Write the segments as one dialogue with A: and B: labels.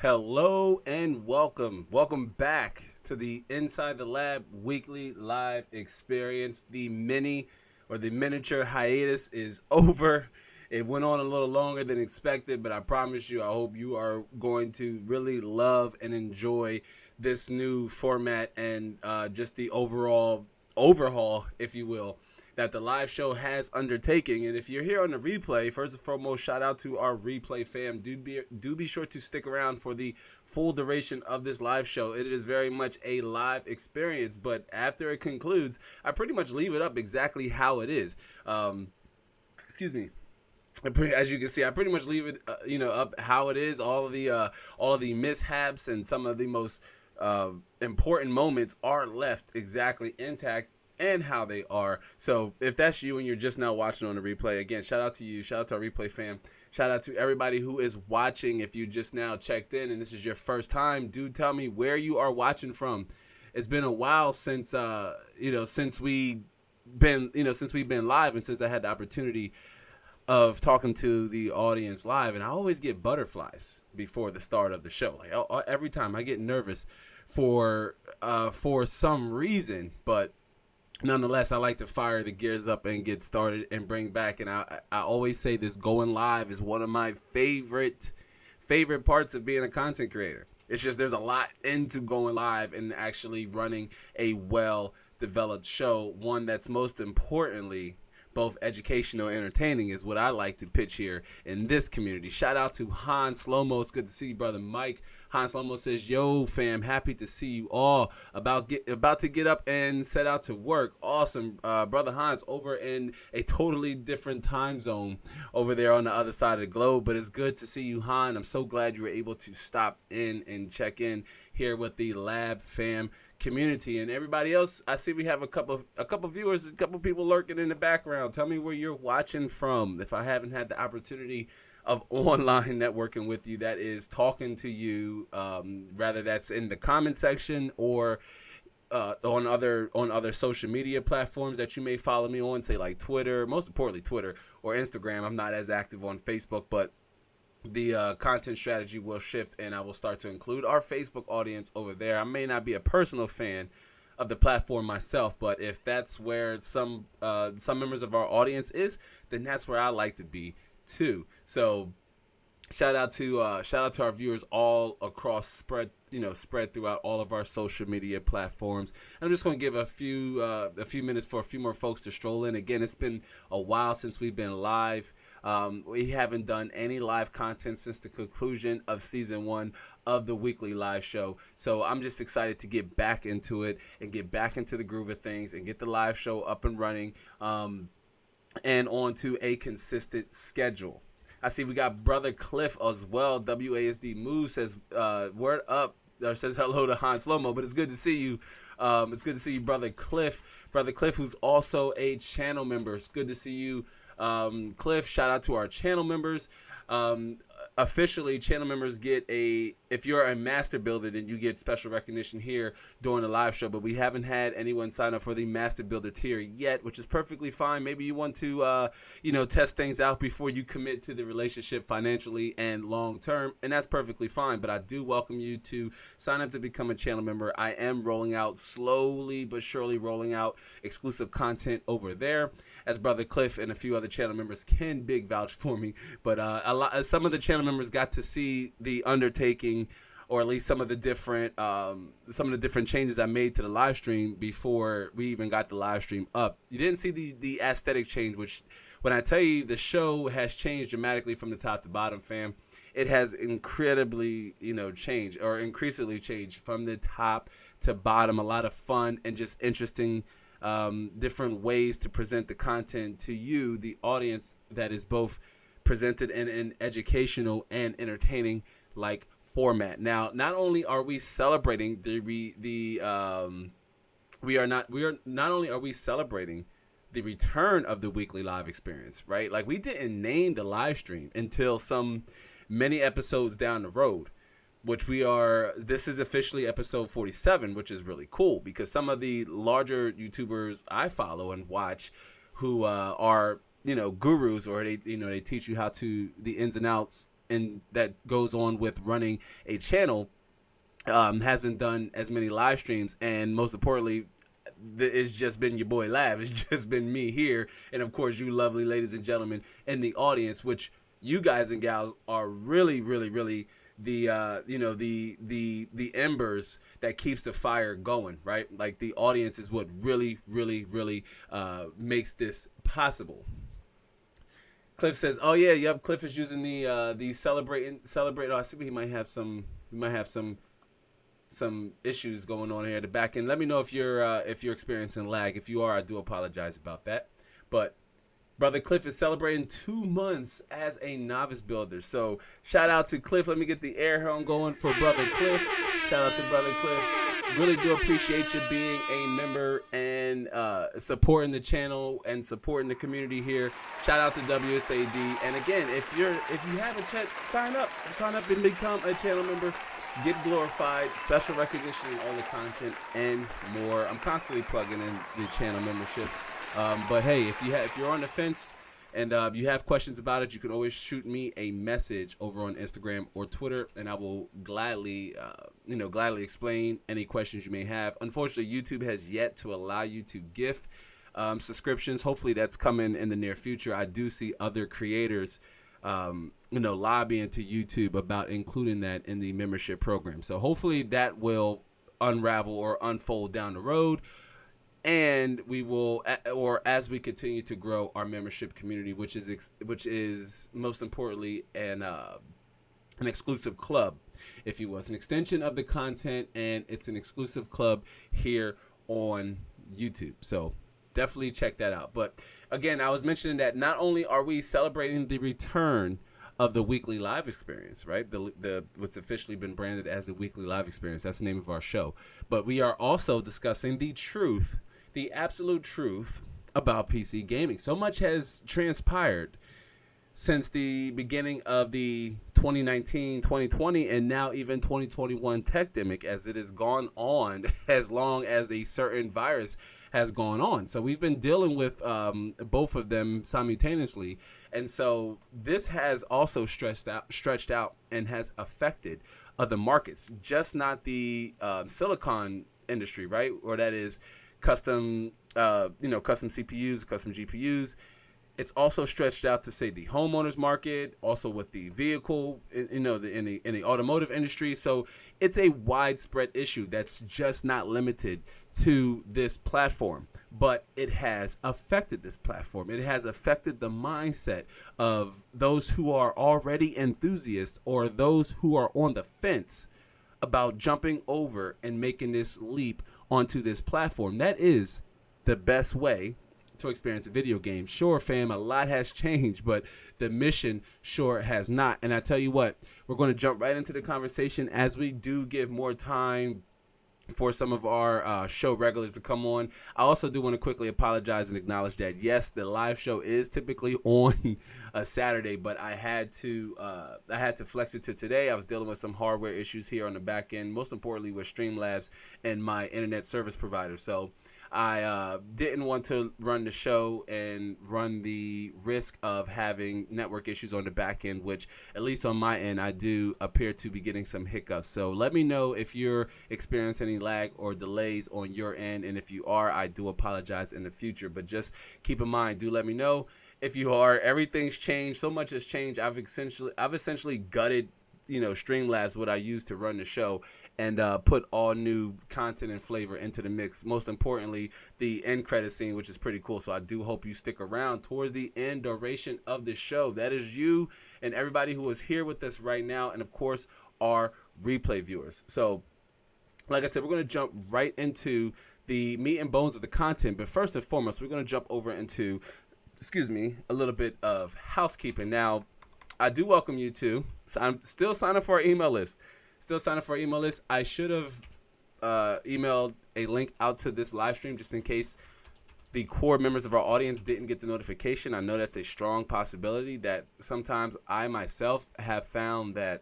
A: Hello and welcome. Welcome back to the Inside the Lab weekly live experience. The miniature hiatus is over. It went on a little longer than expected, but I promise you, I hope you are going to really love and enjoy this new format and just the overall overhaul, if you will, that the live show has undertaken. And if you're here on the replay, first and foremost, shout out to our replay fam. Do be sure to stick around for the full duration of this live show. It is very much a live experience, but after it concludes, I pretty much leave it up exactly how it is. Excuse me. As you can see, I pretty much leave it, up how it is. All of the mishaps and some of the most important moments are left exactly intact and how they are. So if that's you and you're just now watching on the replay, again, shout out to you. Shout out to our replay fam. Shout out to everybody who is watching. If you just now checked in and this is your first time, do tell me where you are watching from. It's been a while since since we've been live and since I had the opportunity of talking to the audience live, and I always get butterflies before the start of the show. Like every time I get nervous for some reason, but nonetheless, I like to fire the gears up and get started and bring back. And I always say this: going live is one of my favorite parts of being a content creator. It's just there's a lot into going live and actually running a well developed show, one that's most importantly both educational and entertaining, is what I like to pitch here in this community. Shout out to Han Slow-Mo. It's good to see you, brother Mike. Han Slow-Mo says, yo, fam, happy to see you all. About to get up and set out to work. Awesome. Brother Hans over in a totally different time zone over there on the other side of the globe. But it's good to see you, Han. I'm so glad you were able to stop in and check in here with the Lab Fam community. And everybody else, I see we have a couple viewers, a couple people lurking in the background. Tell me where you're watching from. If I haven't had the opportunity of online networking with you, that is talking to you, rather that's in the comment section or on other social media platforms that you may follow me on, say like Twitter, most importantly Twitter or Instagram. I'm not as active on Facebook, but the content strategy will shift and I will start to include our Facebook audience over there. I may not be a personal fan of the platform myself, but if that's where some members of our audience is, then that's where I like to be too. So shout out to our viewers all across spread throughout all of our social media platforms. And I'm just going to give a few minutes for a few more folks to stroll in. Again, it's been a while since we've been live. We haven't done any live content since the conclusion of season 1 of the weekly live show. So I'm just excited to get back into it and get back into the groove of things and get the live show up and running, and onto a consistent schedule. I see we got Brother Cliff as well. WASD Move says, word up, or says hello to Han Slow-Mo, but it's good to see you. It's good to see you, Brother Cliff. Brother Cliff, who's also a channel member. It's good to see you, Cliff. Shout out to our channel members. Officially, channel members get if you're a master builder, then you get special recognition here during the live show, but we haven't had anyone sign up for the master builder tier yet, which is perfectly fine. Maybe you want to test things out before you commit to the relationship financially and long term, and that's perfectly fine. But I do welcome you to sign up to become a channel member. I am rolling out, slowly but surely rolling out, exclusive content over there, as Brother Cliff and a few other channel members can big vouch for me. But some of the channel members got to see the undertaking, or at least some of the different changes I made to the live stream before we even got the live stream up. You didn't see the aesthetic change, which when I tell you the show has changed dramatically from the top to bottom, fam, it has incredibly changed, or increasingly changed from the top to bottom. A lot of fun and just interesting different ways to present the content to you, the audience, that is both presented in an educational and entertaining like format. Now, not only are we celebrating not only are we celebrating the return of the weekly live experience, right? Like, we didn't name the live stream until some many episodes down the road, which this is officially episode 47, which is really cool because some of the larger YouTubers I follow and watch who are gurus, or they teach you how to the ins and outs that goes on with running a channel hasn't done as many live streams, and most importantly, it's just been your boy Lav. It's just been me here, and of course you lovely ladies and gentlemen in the audience, which you guys and gals are really, really, really the the embers that keeps the fire going, right? Like the audience is what really, really, really makes this possible. Cliff says, "Oh yeah, yep." Cliff is using the celebrate. Oh, I see he might have some. We might have some issues going on here at the back end. Let me know if you're experiencing lag. If you are, I do apologize about that. But Brother Cliff is celebrating 2 months as a novice builder. So shout out to Cliff. Let me get the air horn going for Brother Cliff. Shout out to Brother Cliff. Really do appreciate you being a member and supporting the channel and supporting the community here. Shout out to WSAD. And again, if you haven't checked, sign up and become a channel member. Get glorified, special recognition in all the content and more. I'm constantly plugging in the channel membership. But hey, if you're on the fence and you have questions about it, you can always shoot me a message over on Instagram or Twitter, and I will gladly explain any questions you may have. Unfortunately, YouTube has yet to allow you to gift subscriptions. Hopefully, that's coming in the near future. I do see other creators lobbying to YouTube about including that in the membership program. So hopefully that will unravel or unfold down the road, and we will, or as we continue to grow our membership community, which is most importantly an exclusive club, if you will. It's an extension of the content, and it's an exclusive club here on YouTube. So definitely check that out. But again, I was mentioning that not only are we celebrating the return of the weekly live experience, right? The what's officially been branded as the weekly live experience. That's the name of our show. But we are also discussing the truth, the absolute truth about PC gaming. So much has transpired since the beginning of the 2019, 2020, and now even 2021 techdemic, as it has gone on as long as a certain virus has gone on. So we've been dealing with both of them simultaneously. And so this has also stretched out and has affected other markets, just not the silicon industry, right? Or that is custom CPUs, custom GPUs. It's also stretched out to, say, the homeowners market, also with the vehicle, in the automotive industry. So it's a widespread issue that's just not limited to this platform, but it has affected this platform. It has affected the mindset of those who are already enthusiasts or those who are on the fence about jumping over and making this leap onto this platform. That is the best way to experience a video game. Sure, fam, a lot has changed, but the mission sure has not. And I tell you what, we're going to jump right into the conversation as we do give more time for some of our show regulars to come on. I also do want to quickly apologize and acknowledge that, yes, the live show is typically on a Saturday, but I had to flex it to today. I was dealing with some hardware issues here on the back end, most importantly with Streamlabs and my internet service provider. So I didn't want to run the show and run the risk of having network issues on the back end, which at least on my end, I do appear to be getting some hiccups. So let me know if you're experiencing any lag or delays on your end. And if you are, I do apologize in the future. But just keep in mind, do let me know if you are. Everything's changed. So much has changed. I've essentially gutted Streamlabs, what I use to run the show, and put all new content and flavor into the mix. Most importantly, the end credit scene, which is pretty cool. So I do hope you stick around towards the end duration of the show. That is you and everybody who is here with us right now, and of course our replay viewers. So like I said, we're going to jump right into the meat and bones of the content. But first and foremost, we're going to jump over into, a little bit of housekeeping. Now, I do welcome you too. So I'm still signing for our email list. I should have emailed a link out to this live stream just in case the core members of our audience didn't get the notification. I know that's a strong possibility that sometimes I myself have found that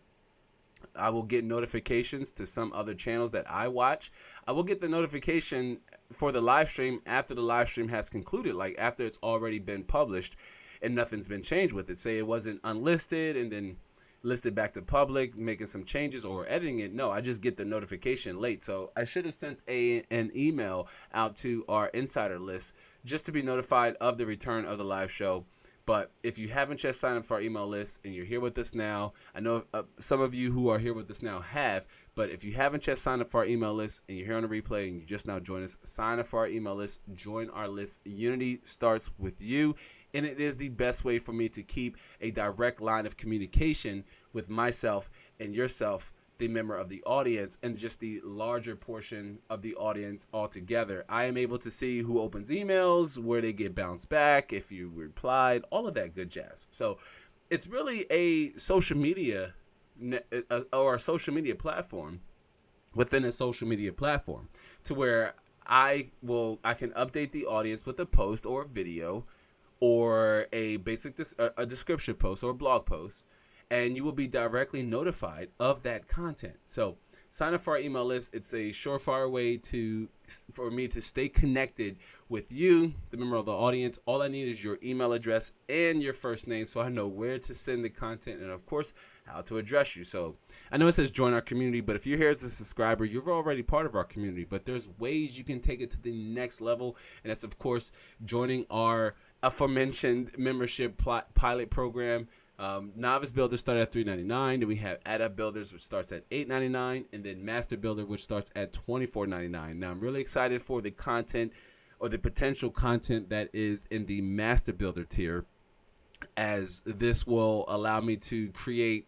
A: I will get notifications to some other channels that I watch. I will get the notification for the live stream after the live stream has concluded, like after it's already been published and nothing's been changed with it. Say it wasn't unlisted and then listed back to public, making some changes or editing it. No, I just get the notification late. So I should have sent an email out to our insider list just to be notified of the return of the live show. But if you haven't just signed up for our email list and you're here with us now, I know some of you who are here with us now have, but if you haven't just signed up for our email list and you're here on the replay and you just now join us, sign up for our email list, join our list. Unity starts with you, and it is the best way for me to keep a direct line of communication with myself and yourself, the member of the audience, and just the larger portion of the audience altogether. I am able to see who opens emails, where they get bounced back, if you replied, all of that good jazz. So it's really a social media or a social media platform within a social media platform, to where I can update the audience with a post or a video or a basic a description post or a blog post, and you will be directly notified of that content. So sign up for our email list. It's a surefire way for me to stay connected with you, the member of the audience. All I need is your email address and your first name, so I know where to send the content and, of course, how to address you. So I know it says join our community, but if you're here as a subscriber, you're already part of our community. But there's ways you can take it to the next level, and that's, of course, joining our aforementioned membership pilot program. Novice Builder start at $3.99. Then we have Adept Builders, which starts at $8.99, and then Master Builder, which starts at $24.99. Now, I'm really excited for the content or the potential content that is in the Master Builder tier, as this will allow me to create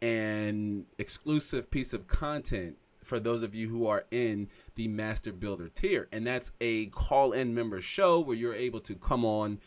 A: an exclusive piece of content for those of you who are in the Master Builder tier, and that's a call-in member show where you're able to come on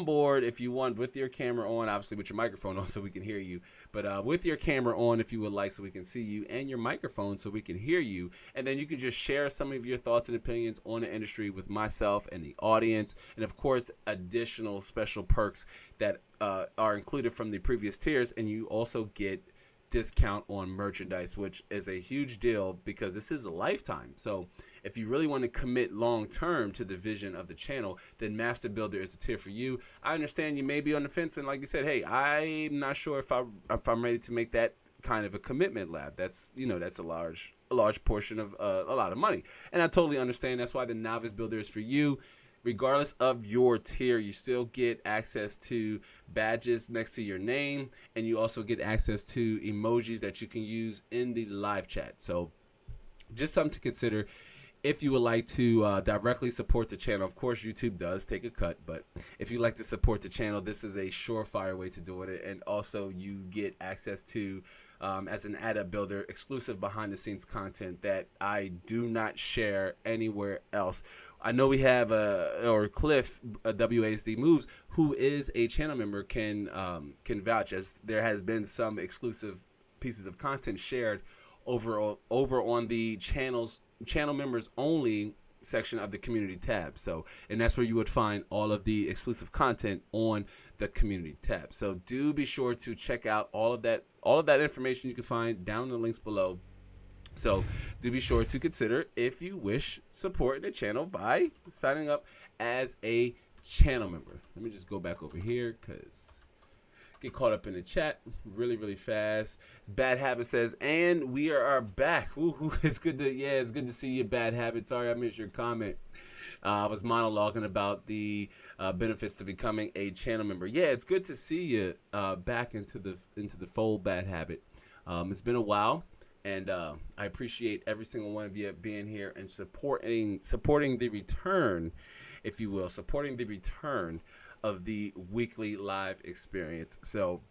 A: board if you want, with your camera on, obviously with your microphone on so we can hear you, but with your camera on if you would like, so we can see you, and your microphone so we can hear you, and then you can just share some of your thoughts and opinions on the industry with myself and the audience, and of course additional special perks that are included from the previous tiers, and you also get discount on merchandise, which is a huge deal because this is a lifetime. So if you really want to commit long term to the vision of the channel, then Master Builder is a tier for you. I understand you may be on the fence, and like you said, hey, I'm not sure if I'm ready to make that kind of a commitment, Lab. That's a large portion of a lot of money, and I totally understand. That's why the Novice Builder is for you. Regardless of your tier, you still get access to badges next to your name, and you also get access to emojis that you can use in the live chat. So just something to consider if you would like to directly support the channel. Of course, YouTube does take a cut, but if you like to support the channel, this is a surefire way to do it. And also you get access to, as an Adept Builder, exclusive behind the scenes content that I do not share anywhere else. I know we have Cliff, WASD Moves, who is a channel member, can vouch, as there has been some exclusive pieces of content shared over on the channel members only section of the community tab. So, and that's where you would find all of the exclusive content on the community tab. So do be sure to check out all of that information you can find down in the links below. So do be sure to consider, if you wish, supporting the channel by signing up as a channel member. Let me just go back over here because get caught up in the chat really fast. Bad Habit says, and we are back. Woo-hoo. It's good to see you, Bad Habit. Sorry I missed your comment. I was monologuing about the benefits to becoming a channel member. Yeah, it's good to see you back into the fold, Bad Habit. It's been a while. And I appreciate every single one of you being here and supporting the return, if you will, supporting the return of the weekly live experience. So,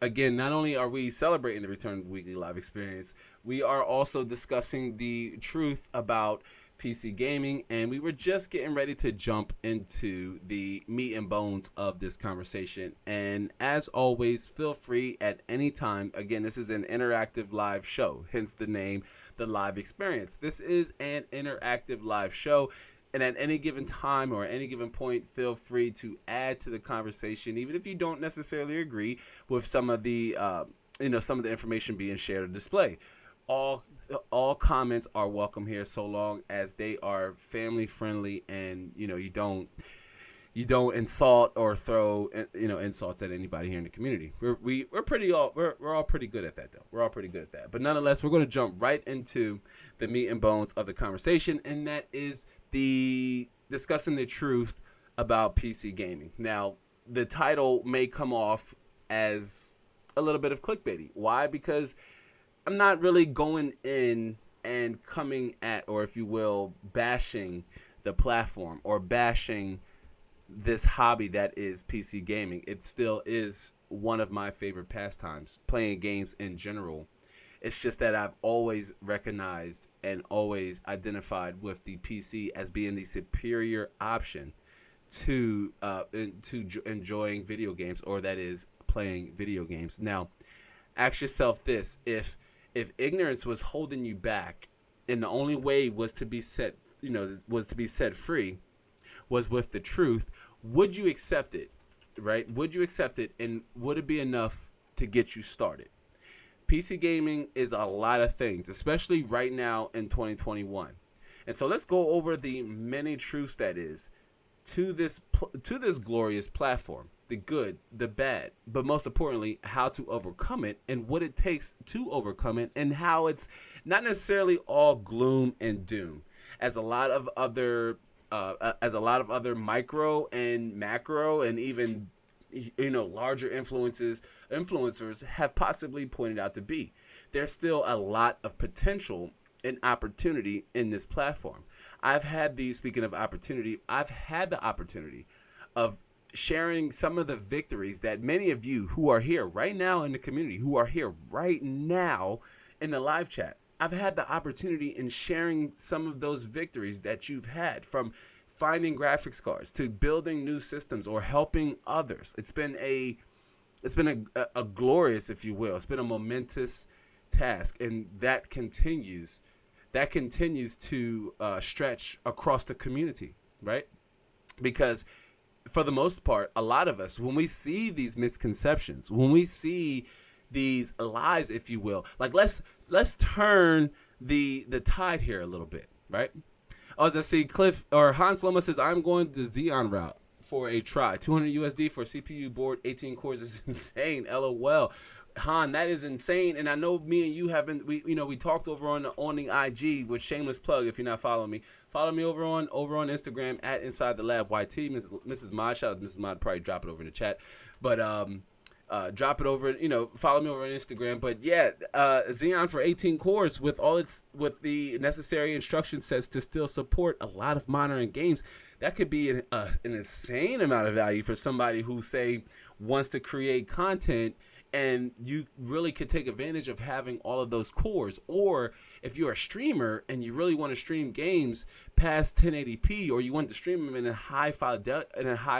A: again, not only are we celebrating the return of the weekly live experience, we are also discussing the truth about PC gaming, and we were just getting ready to jump into the meat and bones of this conversation. And as always, feel free at any time. Again, this is an interactive live show, hence the name, the live experience. This is an interactive live show, and at any given time or any given point, feel free to add to the conversation, even if you don't necessarily agree with some of the information being shared or displayed. All comments are welcome here, so long as they are family friendly and you don't you don't insult or throw insults at anybody here in the community. We're all pretty good at that though. We're all pretty good at that. But nonetheless, we're going to jump right into the meat and bones of the conversation, and that is the discussing the truth about PC gaming. Now, the title may come off as a little bit of clickbaity. Why? Because I'm not really going in and coming at, or if you will, bashing the platform or bashing this hobby that is PC gaming. It still is one of my favorite pastimes, playing games in general. It's just that I've always recognized and always identified with the PC as being the superior option to enjoying video games, or that is playing video games. Now, ask yourself this: if ignorance was holding you back, and the only way was to be set free, was with the truth, would you accept it? Right? Would you accept it, and would it be enough to get you started? PC gaming is a lot of things, especially right now in 2021. And so let's go over the many truths that is to this glorious platform, the good, the bad, but most importantly, how to overcome it and what it takes to overcome it, and how it's not necessarily all gloom and doom, as a lot of other micro and macro and even larger influencers have possibly pointed out to be. There's still a lot of potential and opportunity in this platform. Speaking of opportunity, I've had the opportunity of sharing some of the victories that many of you who are here right now in the community, who are here right now in the live chat, I've had the opportunity in sharing some of those victories that you've had, from finding graphics cards to building new systems or helping others. It's been a glorious, if you will. It's been a momentous task, and that continues to stretch across the community, right? Because for the most part, a lot of us, when we see these misconceptions, when we see these lies, if you will, like let's turn the tide here a little bit, right? As I see, Cliff or Hans Loma says, I'm going the Xeon route for a try. 200 USD for CPU board, 18 cores is insane. LOL. Han, that is insane. And I know me and you haven't, we talked over on the IG with shameless plug. If you're not following me, follow me over on Instagram at Inside the Lab YT. Mrs. Mod, shout out to Mrs. Mod, probably drop it over in the chat. But drop it over, follow me over on Instagram. But yeah, Xeon for 18 cores with the necessary instruction sets to still support a lot of modern games. That could be an insane amount of value for somebody who, say, wants to create content, and you really could take advantage of having all of those cores. Or if you're a streamer and you really want to stream games past 1080p, or you want to stream them in a high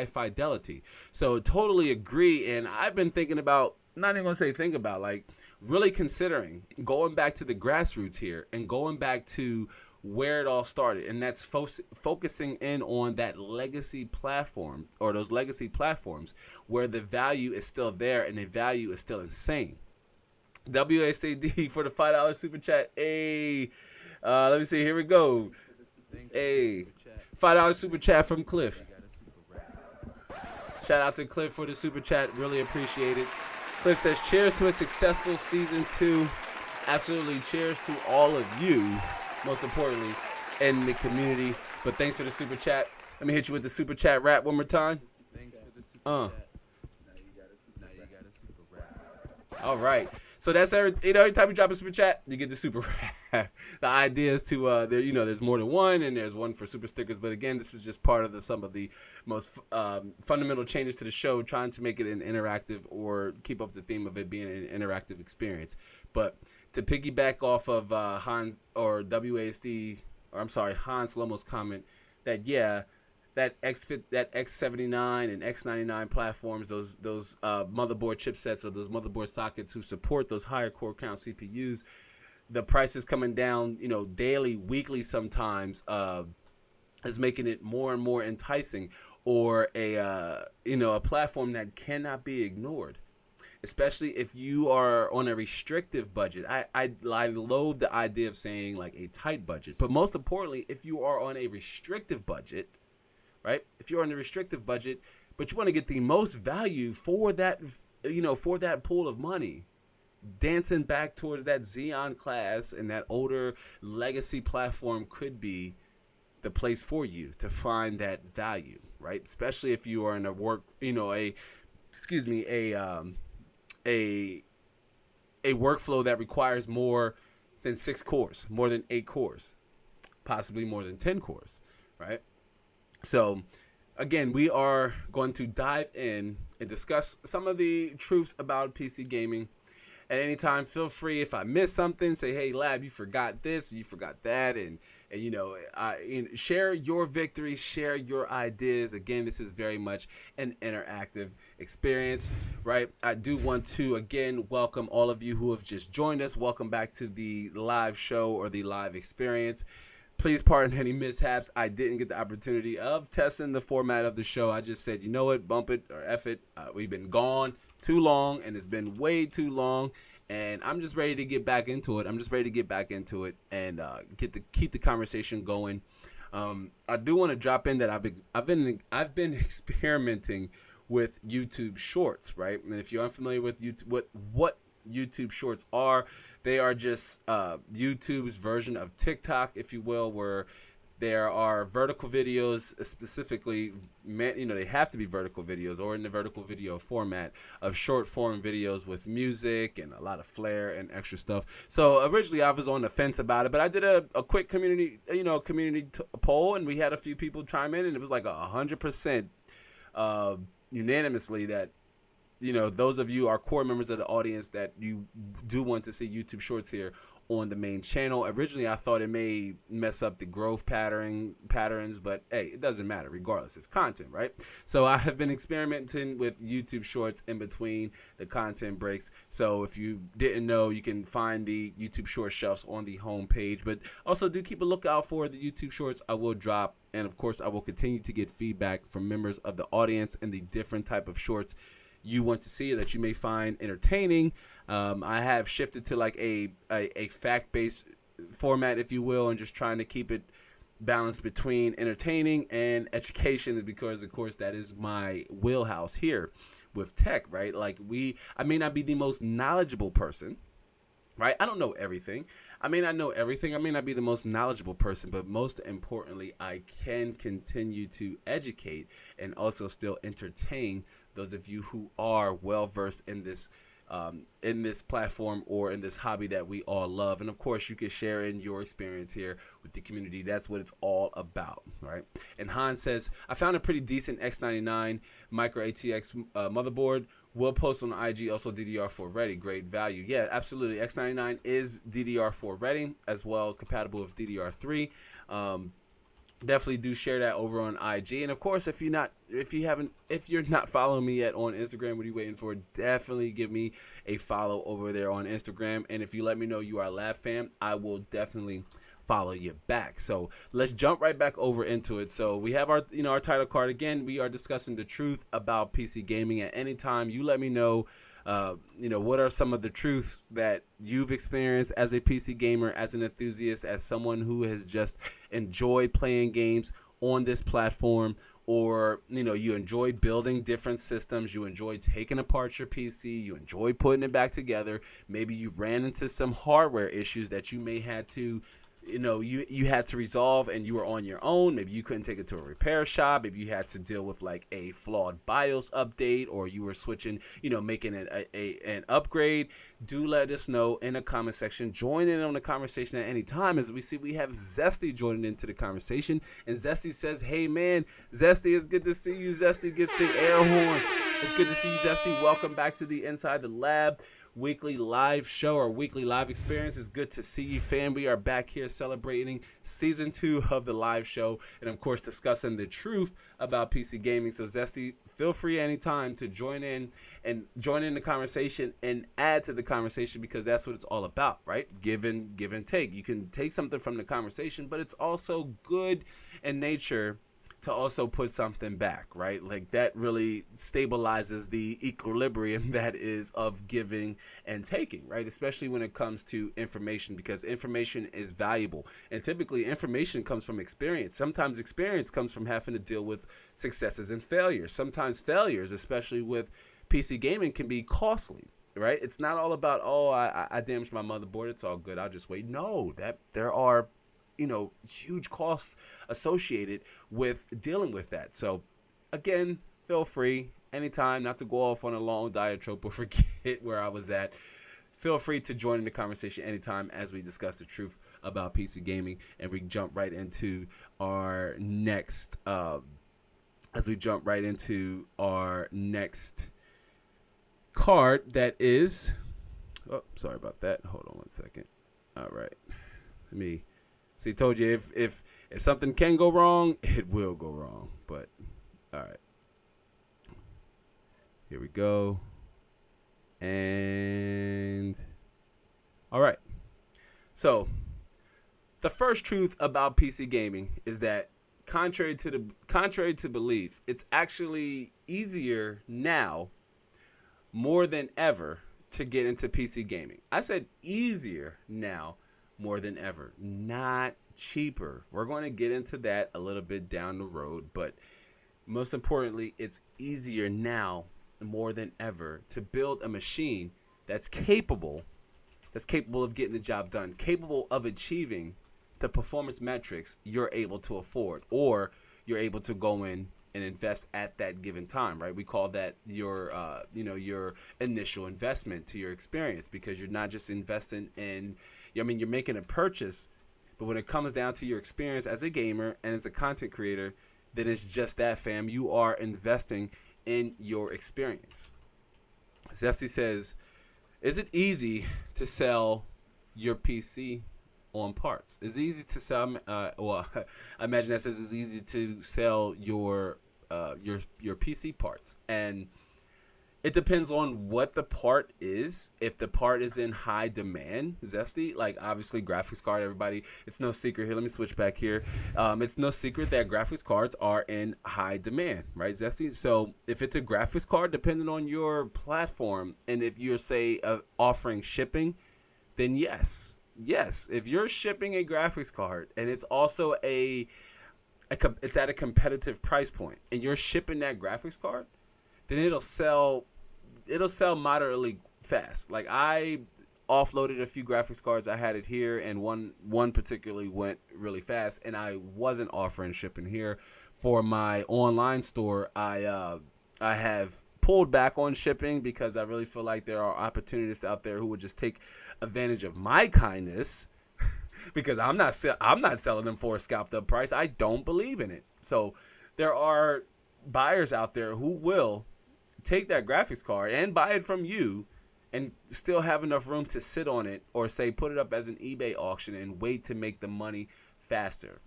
A: fidelity. So totally agree. And I've been thinking about, not even going to say think about, like really considering going back to the grassroots here and going back to where it all started, and that's focusing in on that legacy platform, or those legacy platforms where the value is still there and the value is still insane. WACD for the $5 super chat. Hey, let me see. Here we go. Hey, $5 super chat from Cliff. Shout out to Cliff for the super chat. Really appreciate it. Cliff says, cheers to a successful season 2. Absolutely. Cheers to all of you, most importantly, in the community. But thanks for the super chat. Let me hit you with the super chat rap one more time.
B: Thanks for the super chat. Now you got a super rap.
A: All right. So that's every time you drop a super chat, you get the super rap. The idea is to there's more than one, and there's one for super stickers. But again, this is just part of some of the most fundamental changes to the show, trying to make it an interactive, or keep up the theme of it being an interactive experience. But to piggyback off of Hans Lomo's comment, that that X79 and X99 platforms, those motherboard chipsets, or those motherboard sockets who support those higher core count CPUs, the price is coming down, daily, weekly sometimes, is making it more and more enticing, or a platform that cannot be ignored. Especially if you are on a restrictive budget. I loathe the idea of saying like a tight budget, but most importantly, if you are on a restrictive budget, right? If you're on a restrictive budget, but you want to get the most value for that, for that pool of money, dancing back towards that Xeon class and that older legacy platform could be the place for you to find that value, right? Especially if you are in a work, a workflow that requires more than 6 cores, more than 8 cores, possibly more than 10 cores, right? So again, we are going to dive in and discuss some of the truths about PC gaming. At any time, feel free, if I miss something, say, hey, Lab, you forgot this, you forgot that, and share your victories, share your ideas. Again, this is very much an interactive experience, right? I do want to, again, welcome all of you who have just joined us. Welcome back to the live show or the live experience. Please pardon any mishaps. I didn't get the opportunity of testing the format of the show. I just said, you know what, bump it or F it. We've been gone too long, and it's been way too long, and I'm just ready to get back into it. And keep the conversation going. I do want to drop in that I've been experimenting with YouTube Shorts, right? And if you're unfamiliar with YouTube, what YouTube Shorts are, they are just YouTube's version of TikTok, if you will, where there are vertical videos, specifically, they have to be vertical videos or in the vertical video format of short form videos with music and a lot of flair and extra stuff. So originally I was on the fence about it, but I did a quick community poll, and we had a few people chime in, and it was like 100% unanimously that, those of you are core members of the audience that you do want to see YouTube Shorts here on the main channel. Originally, I thought it may mess up the growth patterns, but hey, it doesn't matter. Regardless, it's content, right? So I have been experimenting with YouTube Shorts in between the content breaks. So if you didn't know, you can find the YouTube Short shelves on the home page, but also do keep a lookout for the YouTube Shorts I will drop. And of course, I will continue to get feedback from members of the audience and the different type of shorts you want to see that you may find entertaining. I have shifted to like a fact-based format, if you will, and just trying to keep it balanced between entertaining and education, because of course that is my wheelhouse here with tech, right? Like I may not be the most knowledgeable person, right? I don't know everything. I may not know everything. I may not be the most knowledgeable person, but most importantly, I can continue to educate and also still entertain those of you who are well versed in this platform or in this hobby that we all love. And of course, you can share in your experience here with the community. That's what it's all about, right? And Hans says, I found a pretty decent X99 micro ATX motherboard. We'll post on IG, also DDR4 ready. Great value. Yeah, absolutely. X99 is DDR4 ready, as well compatible with DDR3. Definitely do share that over on IG. And of course, if you're not following me yet on Instagram, what are you waiting for? Definitely give me a follow over there on Instagram. And if you let me know you are a Lab fam, I will definitely follow you back. So let's jump right back over into it. So we have our title card again. We are discussing the truth about PC gaming. At any time, you let me know. What are some of the truths that you've experienced as a PC gamer, as an enthusiast, as someone who has just enjoyed playing games on this platform, or, you enjoy building different systems, you enjoy taking apart your PC, you enjoy putting it back together. Maybe you ran into some hardware issues that you may had to you had to resolve, and you were on your own. Maybe you couldn't take it to a repair shop. Maybe you had to deal with like a flawed BIOS update, or you were switching, making an upgrade. Do let us know in the comment section. Join in on the conversation at any time. As we see, we have Zesty joining into the conversation, and Zesty says, hey man, Zesty, it's good to see you. Zesty gets the air horn. It's good to see you, Zesty. Welcome back to the Inside the Lab weekly live show, or weekly live experience. It's good to see you, fam. We are back here celebrating season 2 of the live show, and of course discussing the truth about PC gaming. So Zesty, feel free anytime to join in the conversation and add to the conversation, because that's what it's all about, right? Give and take. You can take something from the conversation, but it's also good in nature to also put something back, right? Like that really stabilizes the equilibrium that is of giving and taking, right? Especially when it comes to information, because information is valuable. And typically information comes from experience. Sometimes experience comes from having to deal with successes and failures. Sometimes failures, especially with PC gaming, can be costly, right? It's not all about, oh, I damaged my motherboard, it's all good, I'll just wait. No, that there are huge costs associated with dealing with that. So again, feel free anytime, not to go off on a long diatribe or forget where I was at. Feel free to join in the conversation anytime as we discuss the truth about PC gaming, and we jump right into our next card that is, oh, sorry about that. Hold on one second. All right. Let me see, told you if something can go wrong, it will go wrong. But all right, here we go. And all right, so the first truth about PC gaming is that contrary to belief, it's actually easier now more than ever to get into PC gaming. I said easier now more than ever, not cheaper. We're going to get into that a little bit down the road, but most importantly, it's easier now more than ever to build a machine that's capable of getting the job done, capable of achieving the performance metrics you're able to afford, or you're able to go in and invest at that given time, right? We call that your initial investment to your experience, because you're not just investing in, you're making a purchase, but when it comes down to your experience as a gamer and as a content creator, then it's just that, fam. You are investing in your experience. Zesty says, is it easy to sell your PC on parts? Is it easy to sell? Well, I imagine that says it's easy to sell your PC parts, and it depends on what the part is. If the part is in high demand, Zesty, like obviously graphics card, everybody, it's no secret here. Let me switch back here. It's no secret that graphics cards are in high demand, right, Zesty? So if it's a graphics card, depending on your platform, and if you're, say, offering shipping, then yes. If you're shipping a graphics card and it's also it's at a competitive price point, and you're shipping that graphics card, then it'll sell moderately fast. Like, I offloaded a few graphics cards. I had it here, and one particularly went really fast, and I wasn't offering shipping here. For my online store, I have pulled back on shipping because I really feel like there are opportunists out there who would just take advantage of my kindness because I'm not selling them for a scalped up price. I don't believe in it. So there are buyers out there who will take that graphics card and buy it from you and still have enough room to sit on it, or say put it up as an eBay auction and wait to make the money faster.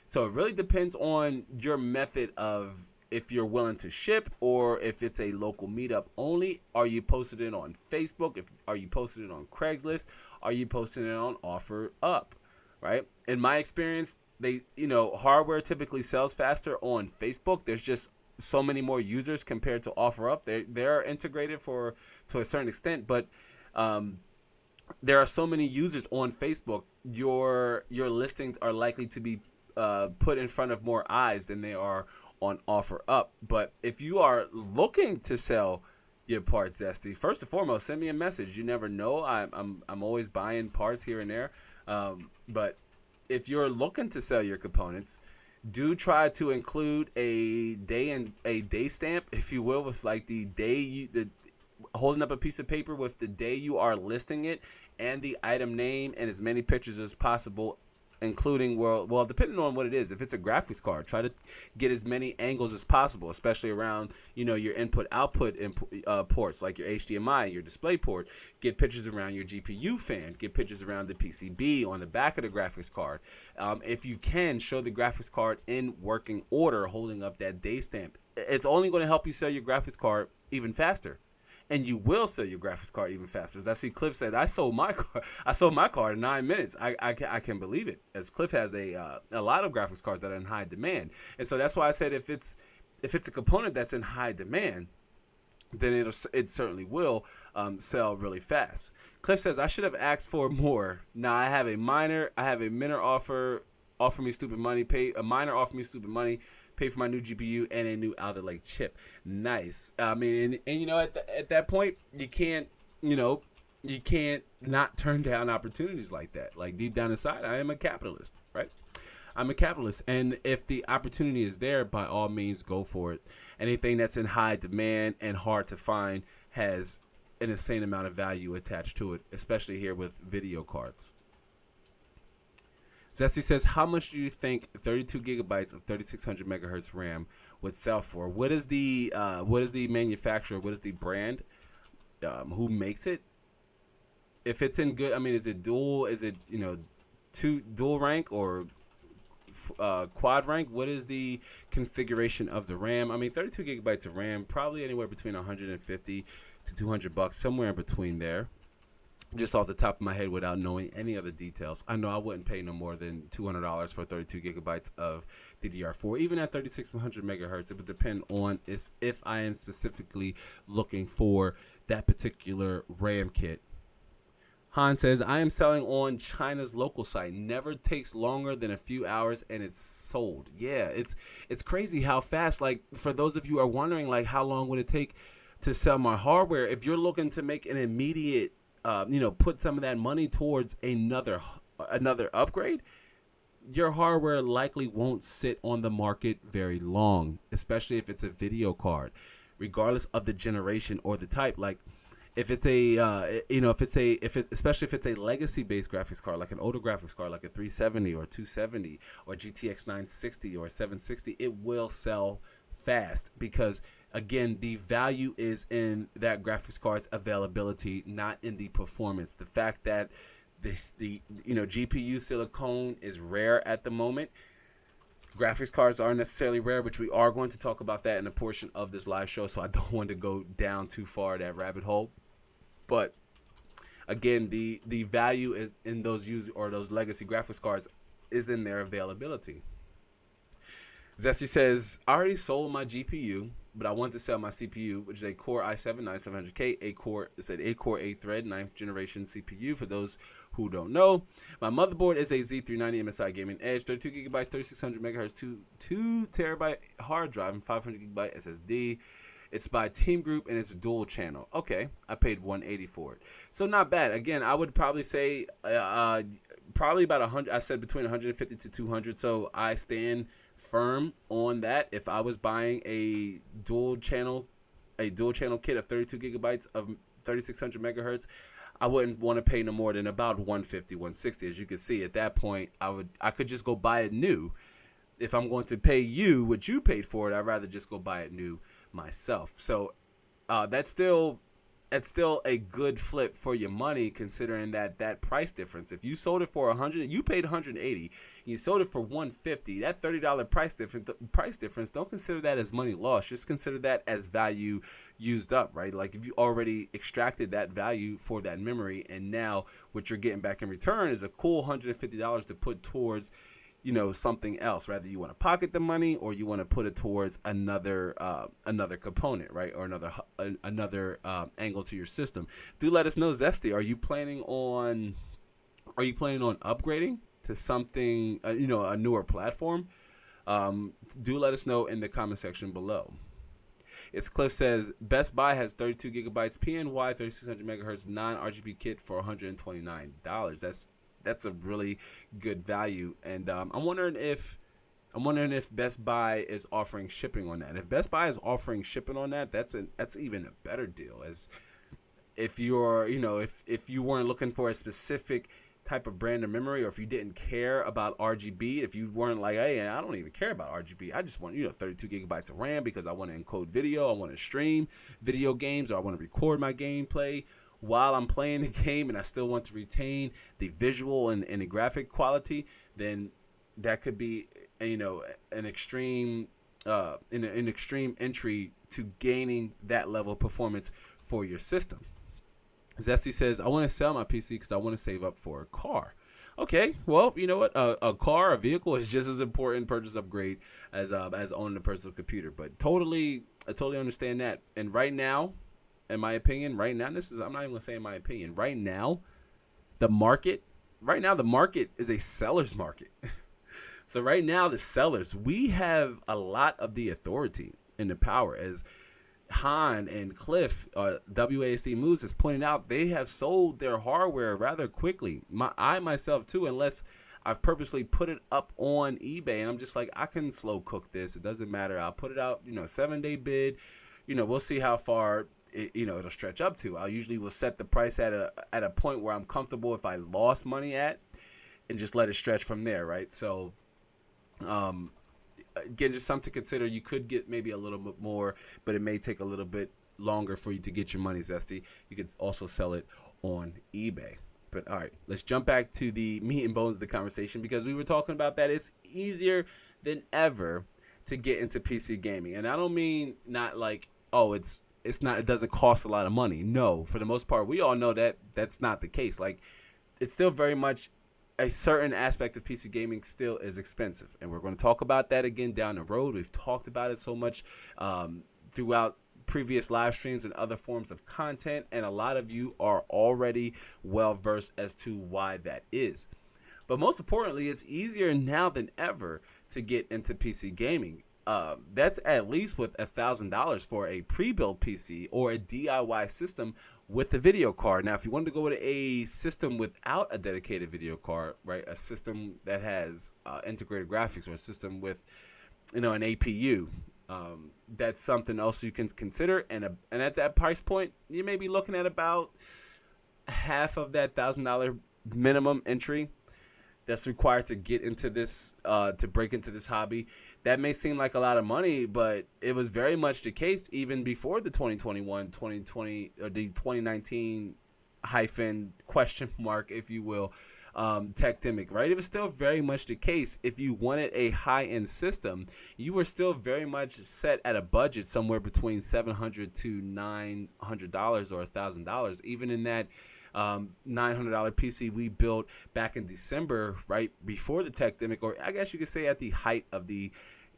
A: So it really depends on your method of, if you're willing to ship, or if it's a local meetup only. Are you posting it on Facebook? Are you posting it on Craigslist? Are you posting it on OfferUp? Right? In my experience, hardware typically sells faster on Facebook. There's just so many more users compared to OfferUp. They're integrated to a certain extent, but there are so many users on Facebook. Your listings are likely to be put in front of more eyes than they are on OfferUp. But if you are looking to sell your parts, Zesty, first and foremost, send me a message. You never know. I'm always buying parts here and there. But if you're looking to sell your components, do try to include a day stamp, if you will, with like the day holding up a piece of paper with the day you are listing it and the item name, and as many pictures as possible, including, well, depending on what it is. If it's a graphics card, try to get as many angles as possible, especially around, your input-output ports, like your HDMI, your display port. Get pictures around your GPU fan. Get pictures around the PCB on the back of the graphics card. If you can, show the graphics card in working order, holding up that day stamp. It's only going to help you sell your graphics card even faster. and you will sell your graphics card even faster. As I see Cliff said, I sold my card in 9 minutes. I can believe it, as Cliff has a lot of graphics cards that are in high demand, and so that's why I said if it's a component that's in high demand, then it certainly will sell really fast. Cliff says, I should have asked for more. Now I have a minor offer me stupid money, a minor offer me stupid money, pay for my new GPU and a new Alder Lake chip. Nice. I mean, and you know, at that point, you can't not turn down opportunities like that. Like, deep down inside, I am a capitalist, right? I'm a capitalist, and if the opportunity is there, by all means, go for it. Anything that's in high demand and hard to find has an insane amount of value attached to it, especially here with video cards. Zesty says, how much do you think 32 gigabytes of 3600 megahertz RAM would sell for? What is the manufacturer? What is the brand? Who makes it? If it's in good, I mean, is it dual? Is it, dual rank or quad rank? What is the configuration of the RAM? I mean, 32 gigabytes of RAM, probably anywhere between 150 to $200, somewhere in between there. Just off the top of my head, without knowing any other details, I know I wouldn't pay no more than $200 for 32 gigabytes of DDR4. Even at 3600 megahertz, it would depend on if I am specifically looking for that particular RAM kit. Han says, I am selling on China's local site. Never takes longer than a few hours and it's sold. Yeah, it's crazy how fast. Like, for those of you who are wondering, like, how long would it take to sell my hardware? If you're looking to make an immediate put some of that money towards another upgrade, your hardware likely won't sit on the market very long, especially if it's a video card, regardless of the generation or the type. Like, if it's especially if it's a legacy based graphics card, like an older graphics card, like a 370 or 270 or GTX 960 or 760, it will sell fast because, again, the value is in that graphics card's availability, not in the performance. The fact that the GPU silicone is rare at the moment. Graphics cards aren't necessarily rare, which we are going to talk about that in a portion of this live show, so I don't want to go down too far that rabbit hole. But again, the value is in those those legacy graphics cards is in their availability. Zesty says, I already sold my GPU, but I want to sell my CPU, which is a Core i7-9700K, it's an 8-core 8-thread 9th generation CPU. For those who don't know, my motherboard is a Z390 MSI Gaming Edge, 32 gigabytes, 3600 megahertz, 2 terabyte hard drive, and 500 gigabyte SSD. It's by Team Group and it's dual channel. Okay, I paid $180 for it, so not bad. Again, I would probably say probably about 100. I said between 150 to 200. So I stand firm on that. If I was buying a dual channel kit of 32 gigabytes of 3600 megahertz, I wouldn't want to pay no more than about 150, 160. As you can see, at that point, I could just go buy it new. If I'm going to pay you what you paid for it, I'd rather just go buy it new myself. So that's still a good flip for your money, considering that price difference. If you sold it for 100, you paid 180, you sold it for 150. That $30 price difference, don't consider that as money lost. Just consider that as value used up, right? Like, if you already extracted that value for that memory, and now what you're getting back in return is a cool $150 to put towards something else. Rather you want to pocket the money, or you want to put it towards another component, right? Or another angle to your system. Do let us know, Zesty. Are you planning on upgrading to something, a newer platform? Do let us know in the comment section below. It's Cliff says, Best Buy has 32 gigabytes PNY 3600 megahertz non-RGB kit for $129. That's a really good value, and I'm wondering if Best Buy is offering shipping on that. If Best Buy is offering shipping on that, that's even a better deal. As if you're if you weren't looking for a specific type of brand of memory, or if you didn't care about RGB, if you weren't like, hey, I don't even care about RGB, I just want 32 gigabytes of RAM because I want to encode video, I want to stream video games, or I want to record my gameplay while I'm playing the game, and I still want to retain the visual and the graphic quality, then that could be an extreme entry to gaining that level of performance for your system. Zesty says, I want to sell my PC because I want to save up for a car. Okay, well, you know what? A car, a vehicle is just as important purchase upgrade as owning a personal computer. But I totally understand that. And right now, in my opinion, I'm not even gonna say in my opinion. Right now, the market is a seller's market. So right now, the sellers, we have a lot of the authority and the power. As Han and Cliff, WASD Moves, has pointed out, they have sold their hardware rather quickly. I myself too, unless I've purposely put it up on eBay and I'm just like, I can slow cook this. It doesn't matter. I'll put it out, 7-day bid. We'll see how far it'll stretch up to. I usually will set the price at a point where I'm comfortable if I lost money at, and just let it stretch from there, right? So, again, just something to consider. You could get maybe a little bit more, but it may take a little bit longer for you to get your money, Zesty. You could also sell it on eBay. But all right, let's jump back to the meat and bones of the conversation, because we were talking about that it's easier than ever to get into PC gaming. And I don't mean not like, oh, it doesn't cost a lot of money. No, for the most part, we all know that that's not the case. Like, it's still very much a certain aspect of PC gaming still is expensive, and we're going to talk about that again down the road. We've talked about it so much throughout previous live streams and other forms of content, and a lot of you are already well versed as to why that is. But most importantly, it's easier now than ever to get into PC gaming. That's at least with $1,000 for a pre-built PC or a DIY system with a video card. Now, if you wanted to go with a system without a dedicated video card, right, a system that has integrated graphics, or a system with, an APU, that's something else you can consider. And at that price point, you may be looking at about half of that $1,000 minimum entry that's required to get into this, to break into this hobby. That may seem like a lot of money, but it was very much the case even before the 2020, or the 2019 question mark, if you will, techdemic, right? It was still very much the case. If you wanted a high-end system, you were still very much set at a budget somewhere between $700 to $900 or $1,000. Even in that $900 PC we built back in December, right before the techdemic, or I guess you could say at the height of the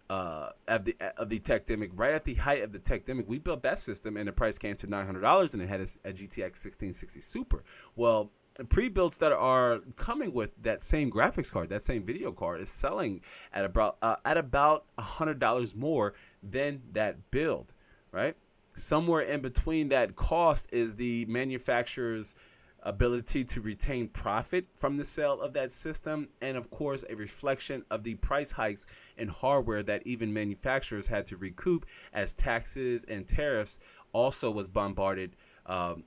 A: techdemic. Right at the height of the techdemic, we built that system, and the price came to $900, and it had a GTX 1660 Super. Well, pre-builds that are coming with that same graphics card, that same video card, is selling at about $100 more than that build, right? Somewhere in between that cost is the manufacturer's ability to retain profit from the sale of that system, and of course a reflection of the price hikes in hardware that even manufacturers had to recoup, as taxes and tariffs also was bombarded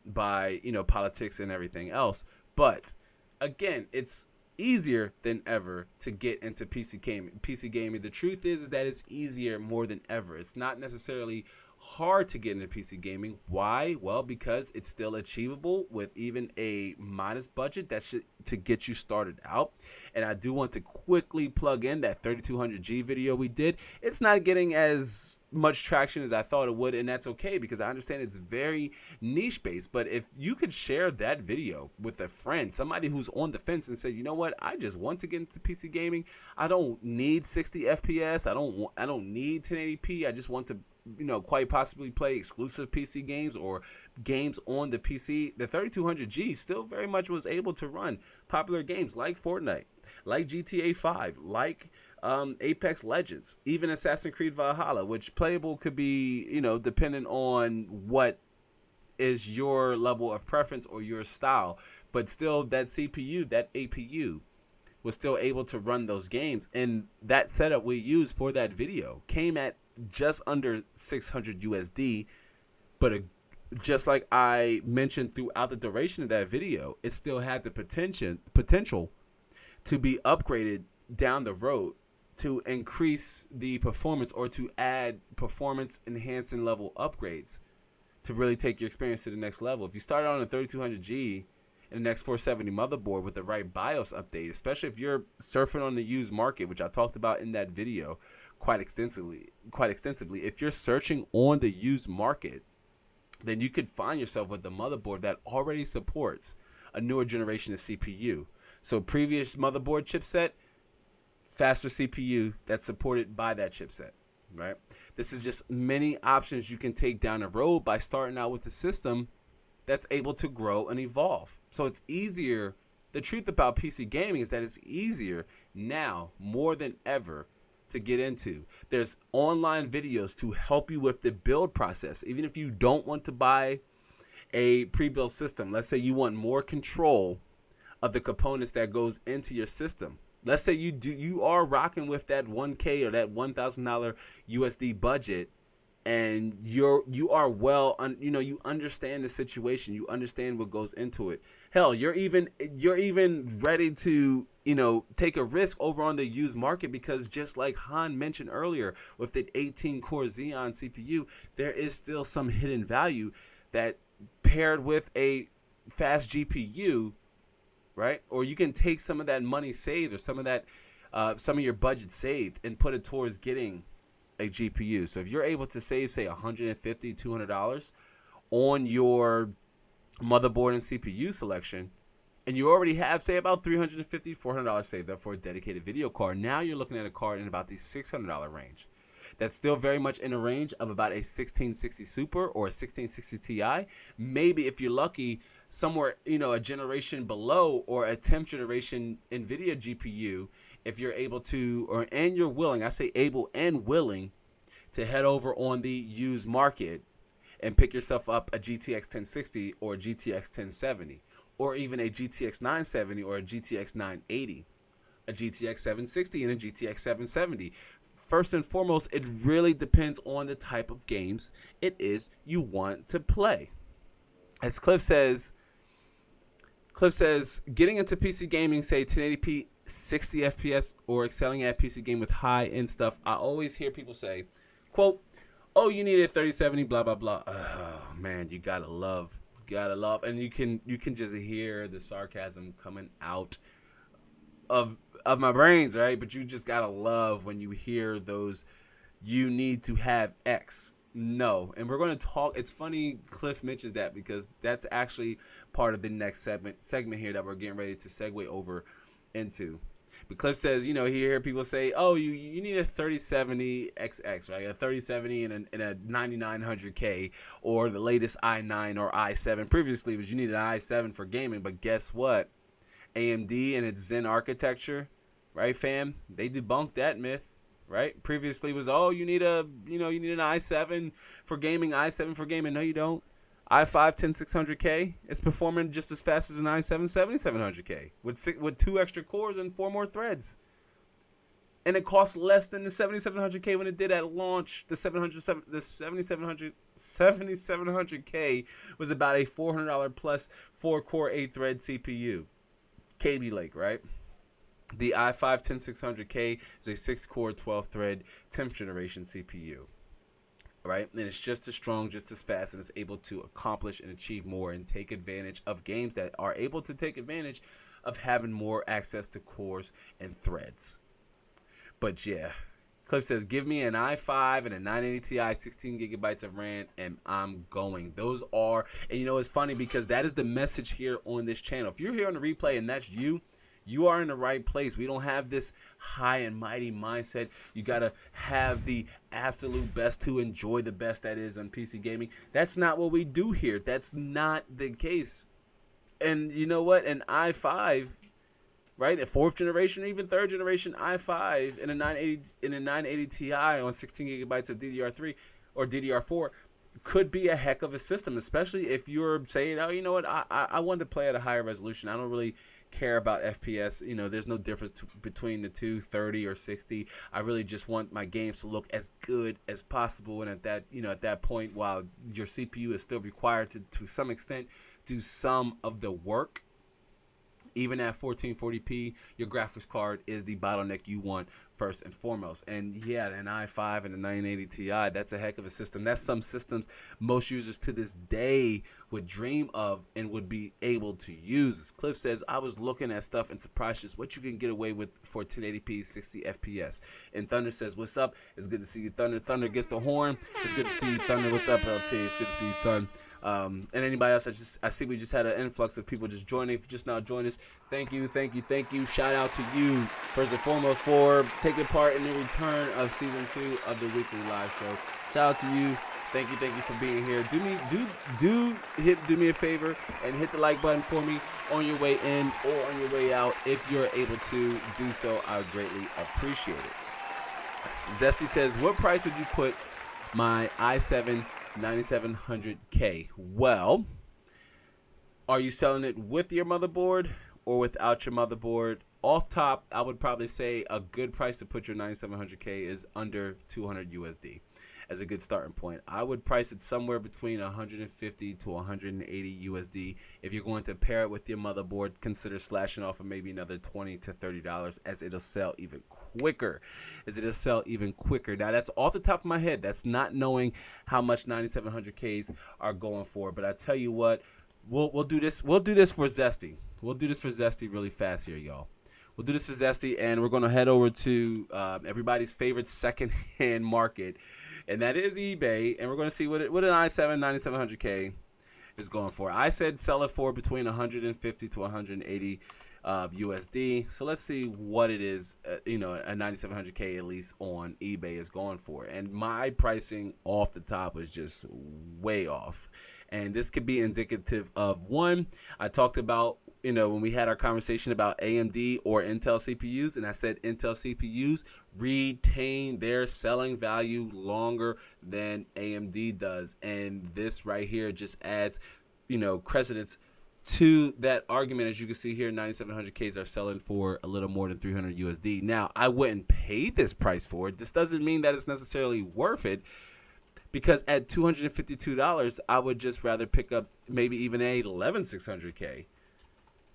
A: by politics and everything else. But again, it's easier than ever to get into PC gaming. The truth is that it's easier more than ever. It's not necessarily hard to get into PC gaming. Why? Well, because it's still achievable with even a modest budget. That's to get you started out. And I do want to quickly plug in that 3200G video we did. It's not getting as much traction as I thought it would, and that's okay, because I understand it's very niche based. But if you could share that video with a friend, somebody who's on the fence, and say, you know what, I just want to get into PC gaming. I don't need 60 FPS. I don't need 1080p. I just want to quite possibly play exclusive PC games or games on the PC. The 3200G still very much was able to run popular games like Fortnite, like GTA 5, like Apex Legends, even Assassin's Creed Valhalla, which playable could be, dependent on what is your level of preference or your style. But still, that CPU, that APU, was still able to run those games. And that setup we used for that video came at just under 600 USD, but just like I mentioned throughout the duration of that video, it still had the potential to be upgraded down the road to increase the performance, or to add performance enhancing level upgrades to really take your experience to the next level. If you start on a 3200G and an X470 motherboard with the right BIOS update, especially if you're surfing on the used market, which I talked about in that video quite extensively. If you're searching on the used market then you could find yourself with a motherboard that already supports a newer generation of CPU. So previous motherboard chipset, faster CPU that's supported by that chipset, right? This is just many options you can take down the road by starting out with a system that's able to grow and evolve. So it's easier. The truth about PC gaming is that it's easier now more than ever to get into. There's online videos to help you with the build process. Even if you don't want to buy a pre-built system, let's say you want more control of the components that goes into your system. Let's say you are rocking with that 1K or that $1,000 USD budget, and you are well, you understand the situation, you understand what goes into it. Hell, you're even ready to take a risk over on the used market, because just like Han mentioned earlier, with the 18-core Xeon CPU, there is still some hidden value that paired with a fast GPU, right? Or you can take some of that money saved, or some of your budget saved, and put it towards getting a GPU. So if you're able to save, say, $150, $200 on your motherboard and CPU selection, and you already have, say, about $350, $400 saved up for a dedicated video card, now you're looking at a card in about the $600 range. That's still very much in the range of about a 1660 Super or a 1660 Ti. Maybe if you're lucky, somewhere, a generation below, or a 10th generation NVIDIA GPU, if you're able to, and you're willing, I say able and willing, to head over on the used market and pick yourself up a GTX 1060 or a GTX 1070, or even a GTX 970 or a GTX 980, a GTX 760 and a GTX 770. First and foremost, it really depends on the type of games it is you want to play. As Cliff says, getting into PC gaming, say 1080p, 60 FPS, or excelling at PC game with high-end stuff, I always hear people say, quote, "Oh, you need a 3070, blah, blah, blah." Oh, man, you gotta love. And you can just hear the sarcasm coming out of my brains, right? But you just gotta love when you hear those, you need to have X. No. And we're going to talk. It's funny Cliff mentions that, because that's actually part of the next segment here that we're getting ready to segue over into. But Cliff says, he hear people say, "Oh, you need a 3070 XX, right? A 3070 and a 9900K, or the latest i9 or i7. Previously, you needed an i7 for gaming, but guess what? AMD and its Zen architecture, right, fam? They debunked that myth. Right? Previously was, you need an i7 for gaming, i7 for gaming. No, you don't. i5 10600K is performing just as fast as an i7 7700K with 2 extra cores and 4 more threads. And it costs less than the 7700K when it did at launch. The 7700K was about a $400 plus 4-core 8-thread CPU. KB Lake, right? The i5 10600K is a 6-core, 12-thread, 10th generation CPU, right? And it's just as strong, just as fast, and it's able to accomplish and achieve more and take advantage of games that are able to take advantage of having more access to cores and threads. But yeah, Cliff says, give me an i5 and a 980 Ti, 16 gigabytes of RAM, and I'm going. Those are, and it's funny because that is the message here on this channel. If you're here on the replay and that's you are in the right place. We don't have this high and mighty mindset. You got to have the absolute best to enjoy the best that is on PC gaming. That's not what we do here. That's not the case. And you know what? An i5, right? A 4th generation or even 3rd generation i5 and a 980 Ti on 16 gigabytes of DDR3 or DDR4 could be a heck of a system, especially if you're saying, "Oh, you know what? I want to play at a higher resolution. I don't really care about FPS. There's no difference between the two, 30 or 60. I really just want my games to look as good as possible." And at that point, while your CPU is still required to some extent do some of the work, even at 1440p, your graphics card is the bottleneck you want first and foremost. And yeah, an i5 and a 980 Ti, that's a heck of a system. That's some systems most users to this day would dream of and would be able to use. As Cliff says, I was looking at stuff and surprised just what you can get away with for 1080p 60 FPS. And Thunder says, "What's up? It's good to see you, Thunder." Thunder gets the horn. It's good to see you, Thunder. What's up, LT? It's good to see you, son. And anybody else, I see we just had an influx of people just joining, just now joining us. Thank you. Shout out to you, first and foremost, for taking part in the return of season 2 of the weekly live show. Shout out to you. Thank you for being here. Do me a favor and hit the like button for me on your way in or on your way out. If you're able to do so, I would greatly appreciate it. Zesty says, what price would you put my i7 9700K? Well, are you selling it with your motherboard or without your motherboard? Off top, I would probably say a good price to put your 9700K is under 200 USD as a good starting point. I would price it somewhere between 150 to 180 USD. If you're going to pair it with your motherboard, consider slashing off of maybe another $20 to $30 as it'll sell even quicker. Now, that's off the top of my head. That's not knowing how much 9700Ks are going for. But I tell you what, we'll do this. We'll do this for Zesty. Really fast here, y'all. We'll do this for Zesty, and we're going to head over to everybody's favorite secondhand market, and that is eBay, and we're going to see what an i7 9700K is going for. I said sell it for between 150 to 180 USD. So let's see what it is, a 9700K at least on eBay is going for. And my pricing off the top was just way off. And this could be indicative of, one, I talked about, when we had our conversation about AMD or Intel CPUs, and I said Intel CPUs retain their selling value longer than AMD does. And this right here just adds, credence to that argument. As you can see here, 9700Ks are selling for a little more than 300 USD. Now, I wouldn't pay this price for it. This doesn't mean that it's necessarily worth it, because at $252, I would just rather pick up maybe even a 11600K.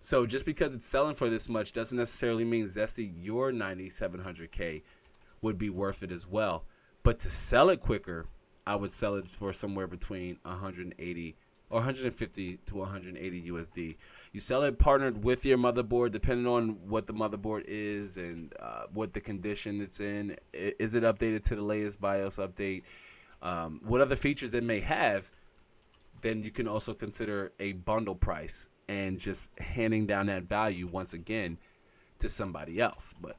A: So just because it's selling for this much doesn't necessarily mean, Zesty, your 9700K would be worth it as well. But to sell it quicker, I would sell it for somewhere between 180 or 150 to 180 USD. You sell it partnered with your motherboard, depending on what the motherboard is and what the condition it's in. Is it updated to the latest BIOS update? What other features it may have? Then you can also consider a bundle price and just handing down that value once again to somebody else. But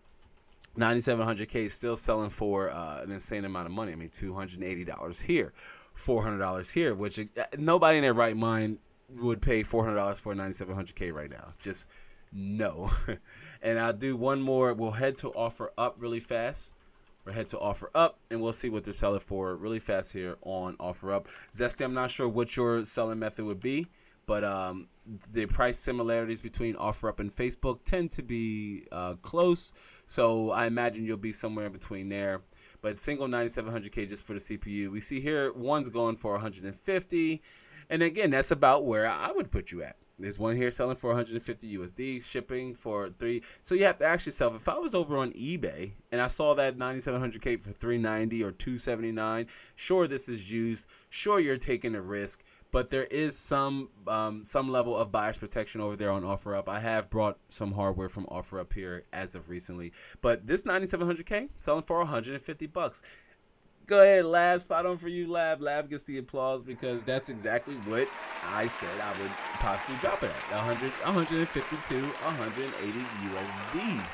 A: 9700K is still selling for an insane amount of money. I mean, $280 here, $400 here, which nobody in their right mind would pay $400 for a 9700K right now. Just no. And I'll do one more. We'll head to offer up really fast. We'll head to offer up, and we'll see what they're selling for really fast here on offer up. Zesty, I'm not sure what your selling method would be, but the price similarities between OfferUp and Facebook tend to be close, so I imagine you'll be somewhere in between there. But single 9700K just for the CPU. We see here one's going for 150, and again, that's about where I would put you at. There's one here selling for 150 USD, shipping for $3. So you have to ask yourself, if I was over on eBay and I saw that 9700K for $390 or $279, sure, this is used. Sure, you're taking a risk. But there is some level of buyer's protection over there on OfferUp. I have brought some hardware from OfferUp here as of recently. But this 9700K selling for $150. Go ahead, Lab. Spot on for you, Lab. Lab gets the applause because that's exactly what I said I would possibly drop it at. 150 to 180 USD.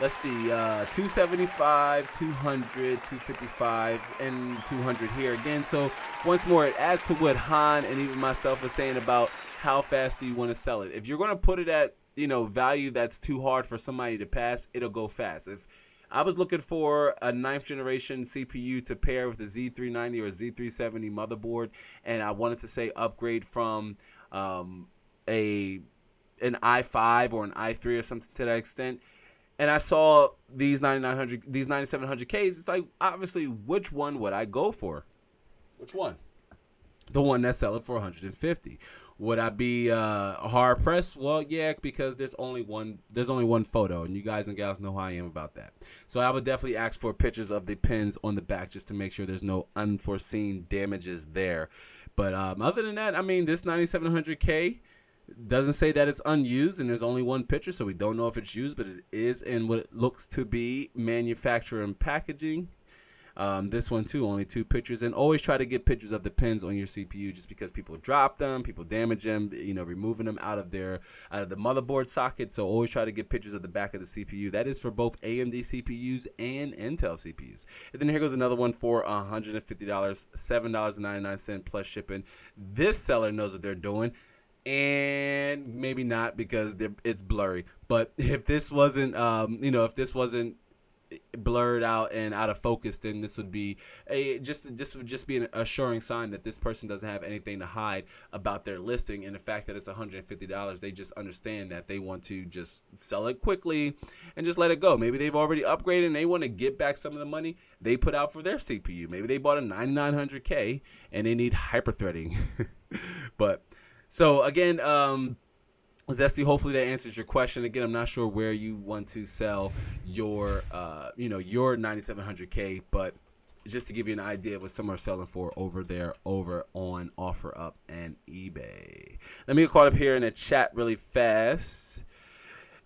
A: Let's see, 275, 200, 255, and 200 here again. So once more, it adds to what Han and even myself are saying about how fast do you want to sell it. If you're going to put it at, value that's too hard for somebody to pass, it'll go fast. If I was looking for a 9th generation CPU to pair with a Z390 or Z370 motherboard, and I wanted to say upgrade from an i5 or an i3 or something to that extent, and I saw these 9700Ks, it's like, obviously, which one would I go for? Which one? The one that's selling for 150. Would I be hard pressed? Well, yeah, because there's only one photo, and you guys and gals know how I am about that. So I would definitely ask for pictures of the pins on the back just to make sure there's no unforeseen damages there. But other than that, I mean, this 9700K doesn't say that it's unused, and there's only one picture, so we don't know if it's used, but it is in what it looks to be manufacturer and packaging. This one too, only 2 pictures, and always try to get pictures of the pins on your CPU, just because people drop them, people damage them, removing them out of the motherboard socket. So always try to get pictures of the back of the CPU. That is for both AMD CPUs and Intel CPUs. And then here goes another one for $150, $7.99 plus shipping. This seller knows what they're doing. And maybe not, because it's blurry. But if this wasn't, if this wasn't blurred out and out of focus, then this would be this would just be an assuring sign that this person doesn't have anything to hide about their listing, and the fact that it's $150. They just understand that they want to just sell it quickly and just let it go. Maybe they've already upgraded and they want to get back some of the money they put out for their CPU. Maybe they bought a 9900K and they need hyper-threading. But so again, Zesty, hopefully that answers your question. Again, I'm not sure where you want to sell your 9700K, but just to give you an idea of what some are selling for over there over on OfferUp and eBay. Let me get caught up here in the chat really fast.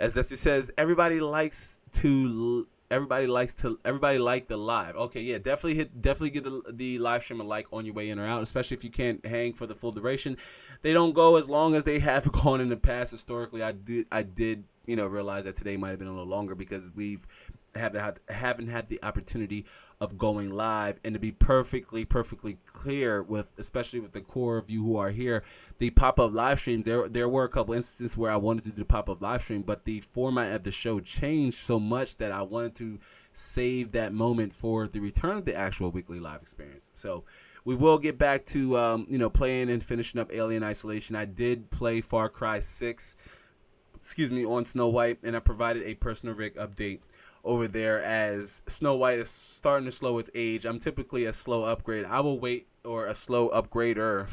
A: As Zesty says, everybody like the live. Okay, yeah, definitely get the live stream a like on your way in or out, especially if you can't hang for the full duration. They don't go as long as they have gone in the past. Historically, I did realize that today might have been a little longer, because haven't had the opportunity of going live. And to be perfectly clear, especially with the core of you who are here, the pop-up live streams, there were a couple instances where I wanted to do the pop-up live stream, but the format of the show changed so much that I wanted to save that moment for the return of the actual weekly live experience. So we will get back to playing and finishing up Alien Isolation. I did play Far Cry 6 on Snow White, and I provided a personal rig update over there, as Snow White is starting to slow its age. I'm typically a slow upgrade. I will wait, or a slow upgrader.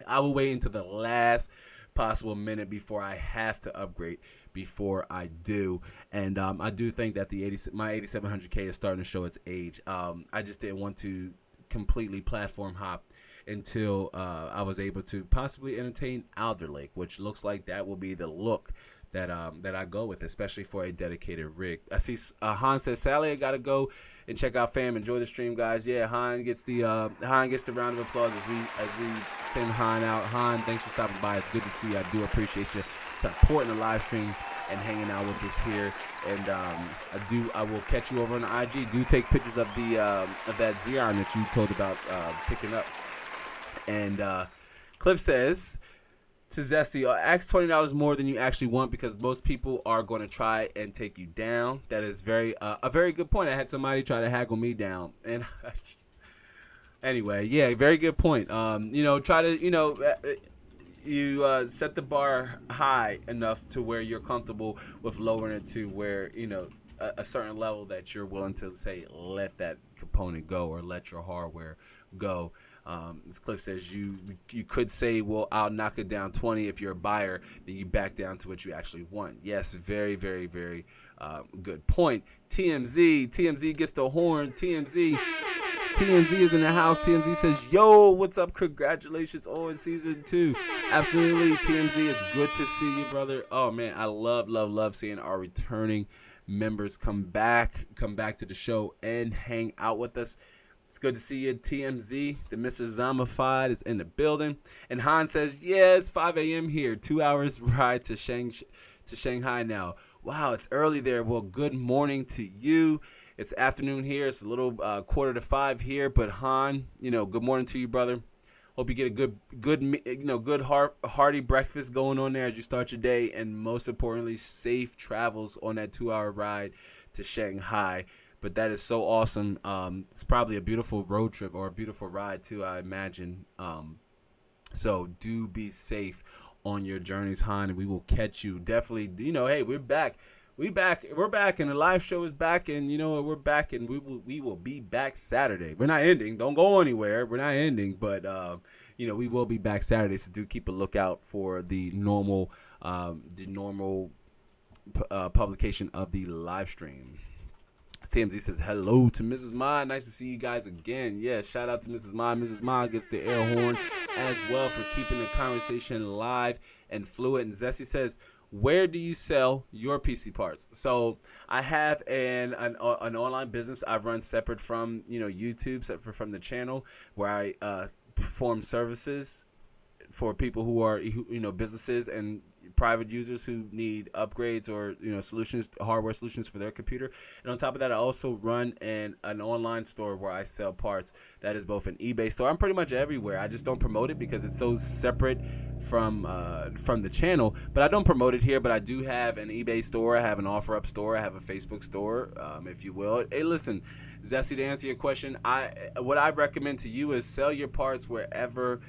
A: I will wait until the last possible minute before I have to upgrade, before I do. And I do think that my 8700K is starting to show its age. I just didn't want to completely platform hop until I was able to possibly entertain Alder Lake, which looks like that will be the look that I go with, especially for a dedicated rig. I see Han says, Sally, I gotta go and check out fam. Enjoy the stream, guys. Yeah, Han gets the round of applause as we send Han out. Han, thanks for stopping by. It's good to see you. I do appreciate you supporting the live stream and hanging out with us here. And I will catch you over on the IG. Do take pictures of that Xeon that you told about picking up. And Cliff says to Zesty, ask $20 more than you actually want, because most people are going to try and take you down. That is a very good point. I had somebody try to haggle me down, and anyway, yeah, very good point. Try to set the bar high enough to where you're comfortable with lowering it to where a certain level that you're willing to say, let that component go, or let your hardware go. As Cliff says, you could say, well, I'll knock it down 20. If you're a buyer, then you back down to what you actually want. Yes, very, very, very good point. TMZ gets the horn. TMZ is in the house. TMZ says, yo, what's up? Congratulations on season 2. Absolutely, TMZ, it's good to see you, brother. Oh man, I love seeing our returning members come back to the show and hang out with us. It's good to see you, TMZ. The Mr. Zombified is in the building. And Han says, yeah, it's 5 a.m. here. 2 hours ride to Shanghai now. Wow, it's early there. Well, good morning to you. It's afternoon here. It's a little 4:45 here. But Han, good morning to you, brother. Hope you get a good hearty breakfast going on there as you start your day. And most importantly, safe travels on that 2-hour ride to Shanghai. But that is so awesome. It's probably a beautiful road trip, or a beautiful ride too, I imagine. So do be safe on your journeys, Han, and we will catch you. Definitely, hey, we're back. We're back, and the live show is back, and we're back, and we will be back Saturday. We're not ending. Don't go anywhere. We're not ending, but we will be back Saturday. So do keep a lookout for the normal publication of the live stream. TMZ says, hello to Mrs. Ma. Nice to see you guys again. Yeah, shout out to Mrs. Ma. Mrs. Ma gets the air horn as well for keeping the conversation live and fluid. And Zesty says, where do you sell your PC parts? So I have an online business I run separate from YouTube, separate from the channel, where I perform services for people who are businesses and private users who need upgrades or solutions, hardware solutions for their computer. And on top of that, I also run an online store where I sell parts. That is both an eBay store. I'm pretty much everywhere. I just don't promote it because it's so separate from the channel. But I don't promote it here. But I do have an eBay store. I have an OfferUp store. I have a Facebook store, if you will. Hey, listen, Zesty, to answer your question, what I recommend to you is sell your parts wherever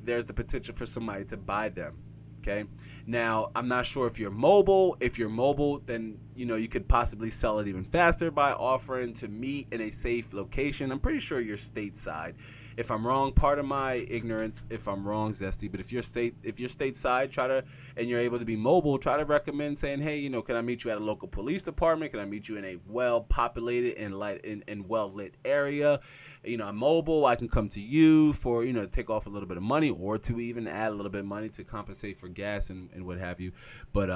A: there's the potential for somebody to buy them. Okay. Now, I'm not sure if you're mobile. If you're mobile, then you could possibly sell it even faster by offering to meet in a safe location. I'm pretty sure you're stateside. If I'm wrong, pardon my ignorance if I'm wrong, Zesty, but if you're stateside, and you're able to be mobile, try to recommend saying, hey, can I meet you at a local police department? Can I meet you in a well-populated and well-lit area? I'm mobile. I can come to you for, take off a little bit of money or to even add a little bit of money to compensate for gas and what have you. But,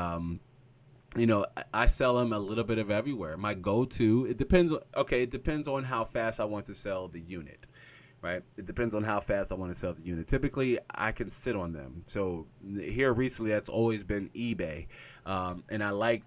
A: I sell them a little bit of everywhere. My go-to, it depends on how fast I want to sell the unit. Right? It depends on how fast I want to sell the unit. Typically, I can sit on them. So here recently, that's always been eBay, and I like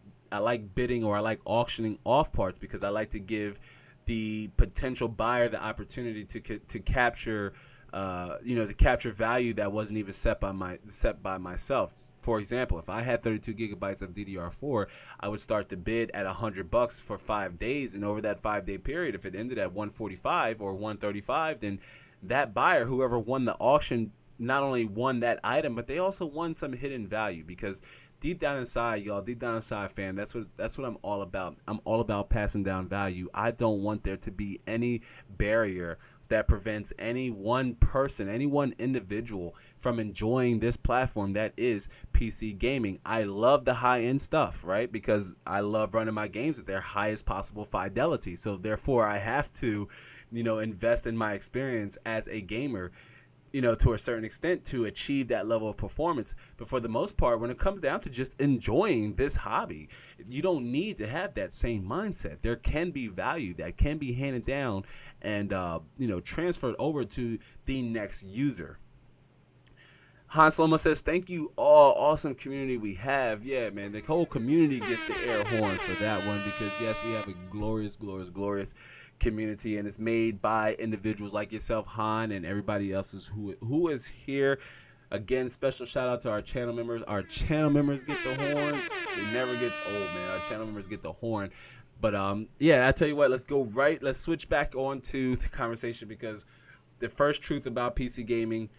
A: bidding, or I like auctioning off parts, because I like to give the potential buyer the opportunity to capture, to capture value that wasn't even set by myself. For example, if I had 32 gigabytes of DDR4, I would start to bid at $100 for 5 days, and over that 5-day period, if it ended at 145 or 135, then that buyer, whoever won the auction, not only won that item, but they also won some hidden value, because deep down inside, fam, that's what I'm all about. I'm all about passing down value. I don't want there to be any barrier that prevents any one person, any one individual from enjoying this platform that is PC gaming. I love the high-end stuff, right? Because I love running my games at their highest possible fidelity. So therefore, I have to, invest in my experience as a gamer, to a certain extent, to achieve that level of performance. But for the most part, when it comes down to just enjoying this hobby, you don't need to have that same mindset. There can be value that can be handed down and transferred over to the next user. Han Slomo says, thank you all, awesome community we have. Yeah, man, the whole community gets the air horn for that one, because yes, we have a glorious community, and it's made by individuals like yourself, Han, and everybody else who is here. Again, special shout out to our channel members. Our channel members get the horn. It never gets old, man. Our channel members get the horn. But yeah, I tell you what, let's switch back on to the conversation, because the first truth about PC gaming,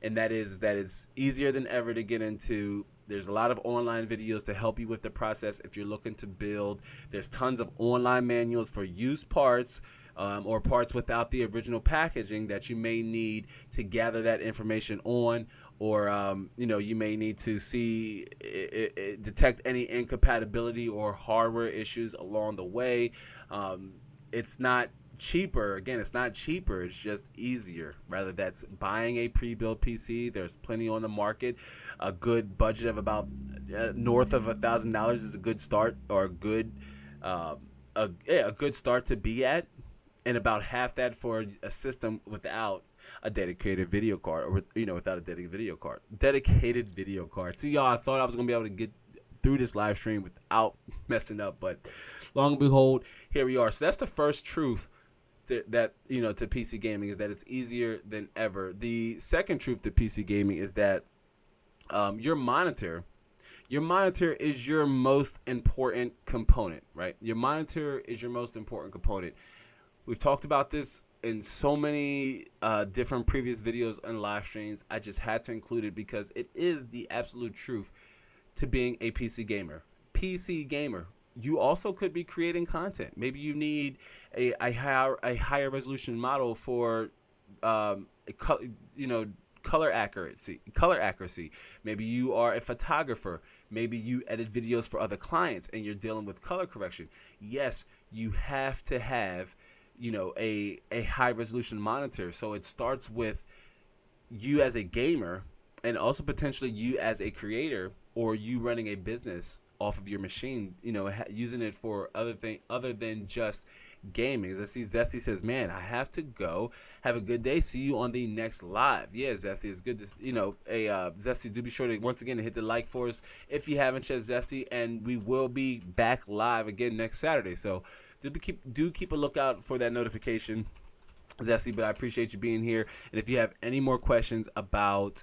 A: and that is that it's easier than ever to get into. There's a lot of online videos to help you with the process if you're looking to build. There's tons of online manuals for used parts, or parts without the original packaging that you may need to gather that information on, or you may need to see detect any incompatibility or hardware issues along the way. It's not cheaper. Again, it's not cheaper. It's just easier. Rather, that's buying a pre-built PC. There's plenty on the market. A good budget of about north of $1,000 is a good start, or a good start to be at, and about half that for a system without a dedicated video card, or without a dedicated video card. See, y'all, I thought I was gonna be able to get through this live stream without messing up, but long and behold, here we are. So that's the first truth to PC gaming, is that it's easier than ever. The second truth to PC gaming is that your monitor is your most important component, right? Your monitor is your most important component. We've talked about this in so many different previous videos and live streams. I just had to include it because it is the absolute truth to being a PC gamer. PC gamer. You also could be creating content. Maybe you need a higher resolution model for color accuracy. Maybe you are a photographer. Maybe you edit videos for other clients and you're dealing with color correction. Yes, you have to have a high resolution monitor. So it starts with you as a gamer and also potentially you as a creator or you running a business off of your machine, using it for other than just gaming. As I see Zesty says, man, I have to go. Have a good day. See you on the next live. Yeah, Zesty, it's good to, Zesty, do be sure to once again hit the like for us if you haven't yet, Zesty, and we will be back live again next Saturday. So do keep a lookout for that notification, Zesty, but I appreciate you being here. And if you have any more questions about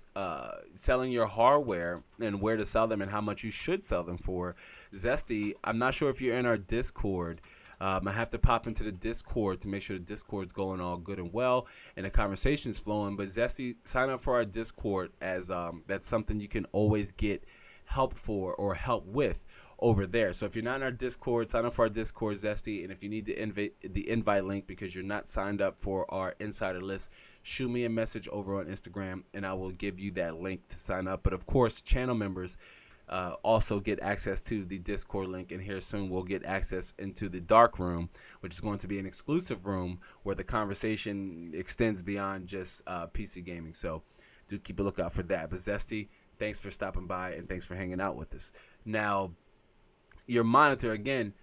A: selling your hardware and where to sell them and how much you should sell them for, Zesty, I'm not sure if you're in our Discord. I have to pop into the Discord to make sure the Discord's going all good and well and the conversation's flowing. But Zesty, sign up for our Discord, as that's something you can always get help for or help with over there. So if you're not in our Discord, sign up for our Discord, Zesty. And if you need the invite link because you're not signed up for our insider list, shoot me a message over on Instagram and I will give you that link to sign up. But of course, channel members also get access to the Discord link, and here soon we'll get access into the dark room, which is going to be an exclusive room where the conversation extends beyond just PC gaming. So do keep a lookout for that. But Zesty, thanks for stopping by and thanks for hanging out with us. Now, your monitor, again,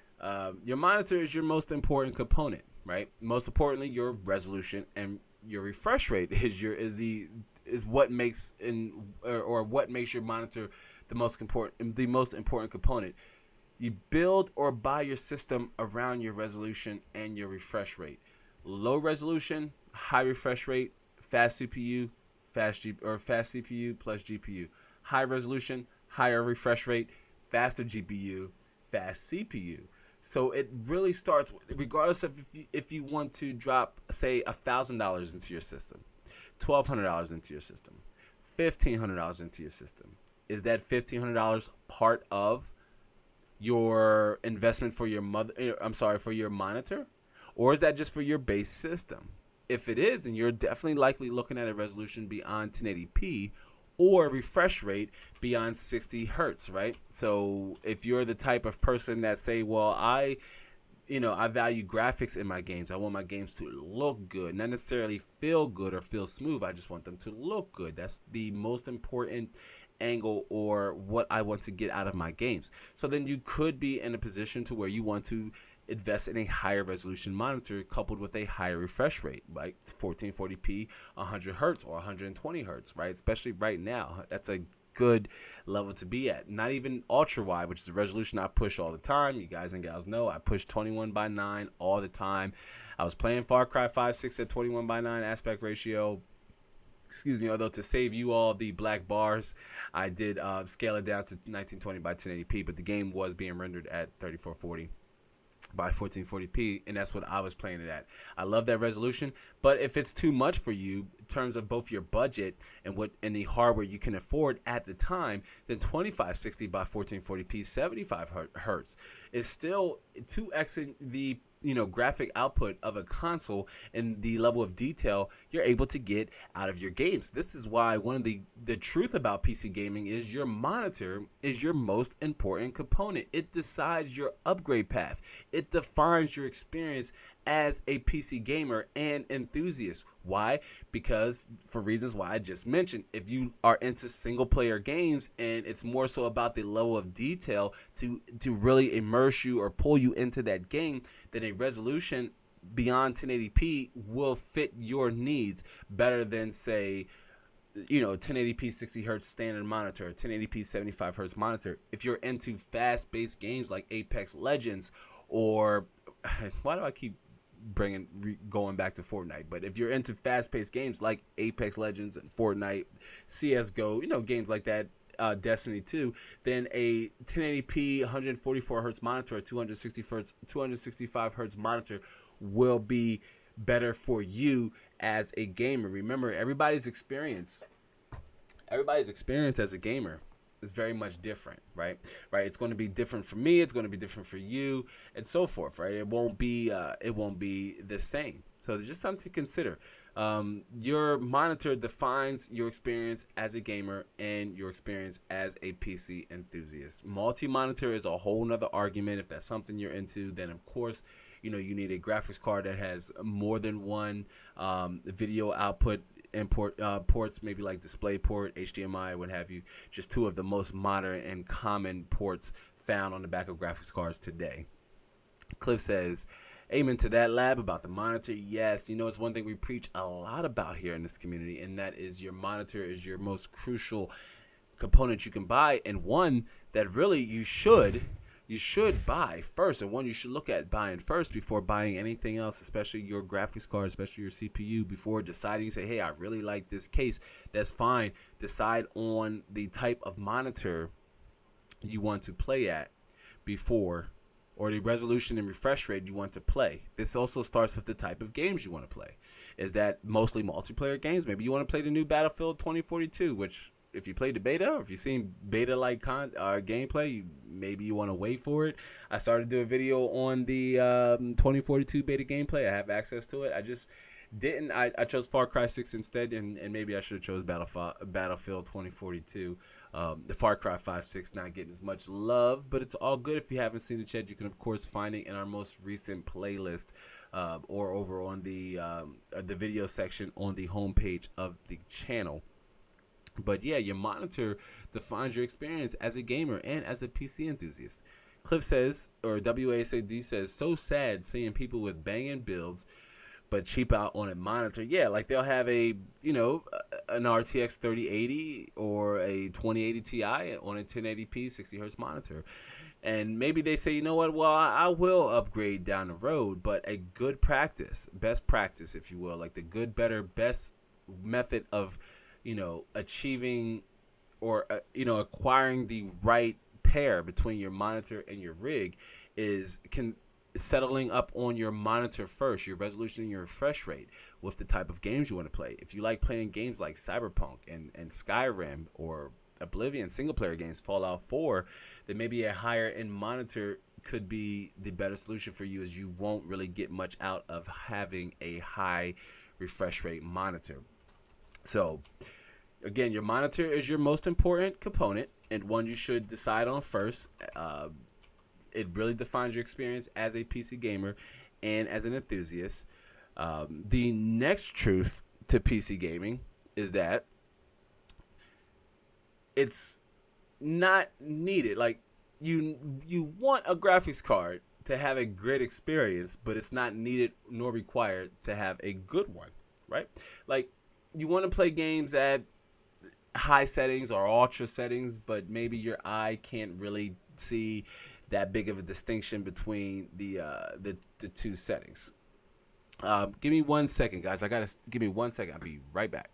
A: your monitor is your most important component, right? Most importantly, your resolution and your refresh rate is what makes what makes your monitor the most important component. You build or buy your system around your resolution and your refresh rate. Low resolution, high refresh rate, fast CPU, fast CPU plus GPU. High resolution, higher refresh rate, faster GPU, fast CPU. So it really starts, regardless of if you want to drop, say, $1,000 into your system, $1,200 into your system, $1,500 into your system. Is that $1,500 part of your investment for your for your monitor, or is that just for your base system? If it is, then you're definitely likely looking at a resolution beyond 1080p or refresh rate beyond 60 hertz, right? So if you're the type of person that say, well, I value graphics in my games. I want my games to look good, not necessarily feel good or feel smooth. I just want them to look good. That's the most important angle or what I want to get out of my games. So then you could be in a position to where you want to invest in a higher resolution monitor coupled with a higher refresh rate, like 1440p, 100 hertz or 120 hertz, right? Especially right now, that's a good level to be at. Not even ultra wide, which is the resolution I push all the time. You guys and gals know I push 21:9 all the time. I was playing Far Cry 5/6 at 21:9 aspect ratio. Excuse me, although to save you all the black bars, I did scale it down to 1920 by 1080p, but the game was being rendered at 3440 by 1440p, and that's what I was playing it at. I love that resolution, but if it's too much for you in terms of both your budget and the hardware you can afford at the time, then 2560 by 1440p 75 hertz is still 2xing the graphic output of a console and the level of detail you're able to get out of your games. This is why one of the truth about PC gaming is your monitor is your most important component. It decides your upgrade path. It defines your experience as a PC gamer and enthusiast. Why? Because for reasons why I just mentioned, if you are into single player games and it's more so about the level of detail to really immerse you or pull you into that game, then a resolution beyond 1080p will fit your needs better than, say, 1080p 60 hertz standard monitor, 1080p 75 hertz monitor. If you're into fast-paced games like Apex Legends, or why do I keep going back to Fortnite? But if you're into fast-paced games like Apex Legends and Fortnite, CS:GO, games like that, Destiny 2, then a 1080p 144 hertz monitor, a 265 hertz monitor will be better for you as a gamer. Remember, everybody's experience as a gamer is very much different, right? It's going to be different for me, it's going to be different for you, and so forth, right? It won't be the same. So there's just something to consider. Your monitor defines your experience as a gamer and your experience as a PC enthusiast. Multi-monitor is a whole nother argument. If that's something you're into, then of course, you need a graphics card that has more than one video output import ports, maybe like DisplayPort, HDMI, what have you. Just two of the most modern and common ports found on the back of graphics cards today. Cliff says, amen to that, Lab, about the monitor. Yes, it's one thing we preach a lot about here in this community, and that is your monitor is your most crucial component you can buy, and one that really you should buy first, and one you should look at buying first before buying anything else, especially your graphics card, especially your CPU. Before deciding, say, hey, I really like this case, that's fine. Decide on the type of monitor you want to play at before, or the resolution and refresh rate you want to play. This also starts with the type of games you want to play. Is that mostly multiplayer games? Maybe you want to play the new Battlefield 2042, which if you played the beta, or if you've seen beta-like gameplay, maybe you want to wait for it. I started to do a video on the 2042 beta gameplay. I have access to it. I just didn't. I chose Far Cry 6 instead, and maybe I should have chose Battlefield 2042. The Far Cry 5-6 not getting as much love, but it's all good. If you haven't seen it yet, you can of course find it in our most recent playlist, or over on the video section on the homepage of the channel. But yeah, your monitor defines your experience as a gamer and as a PC enthusiast. Cliff says, or WASAD says, so sad seeing people with banging builds but cheap out on a monitor. Yeah, like they'll have an RTX 3080 or a 2080 Ti on a 1080p 60 hertz monitor. And maybe they say, you know what, well, I will upgrade down the road, but a good practice, best practice, if you will, like the good, better, best method of, achieving or, acquiring the right pair between your monitor and your rig is settling up on your monitor first, your resolution and your refresh rate with the type of games you want to play. If you like playing games like Cyberpunk and Skyrim or Oblivion, single player games, Fallout 4, then maybe a higher end monitor could be the better solution for you, as you won't really get much out of having a high refresh rate monitor. So again, your monitor is your most important component and one you should decide on first. It really defines your experience as a PC gamer and as an enthusiast. The next truth to PC gaming is that it's not needed. Like you want a graphics card to have a great experience, but it's not needed nor required to have a good one, right? Like you want to play games at high settings or ultra settings, but maybe your eye can't really see that big of a distinction between the two settings. Give me 1 second, guys. Give me 1 second. I'll be right back.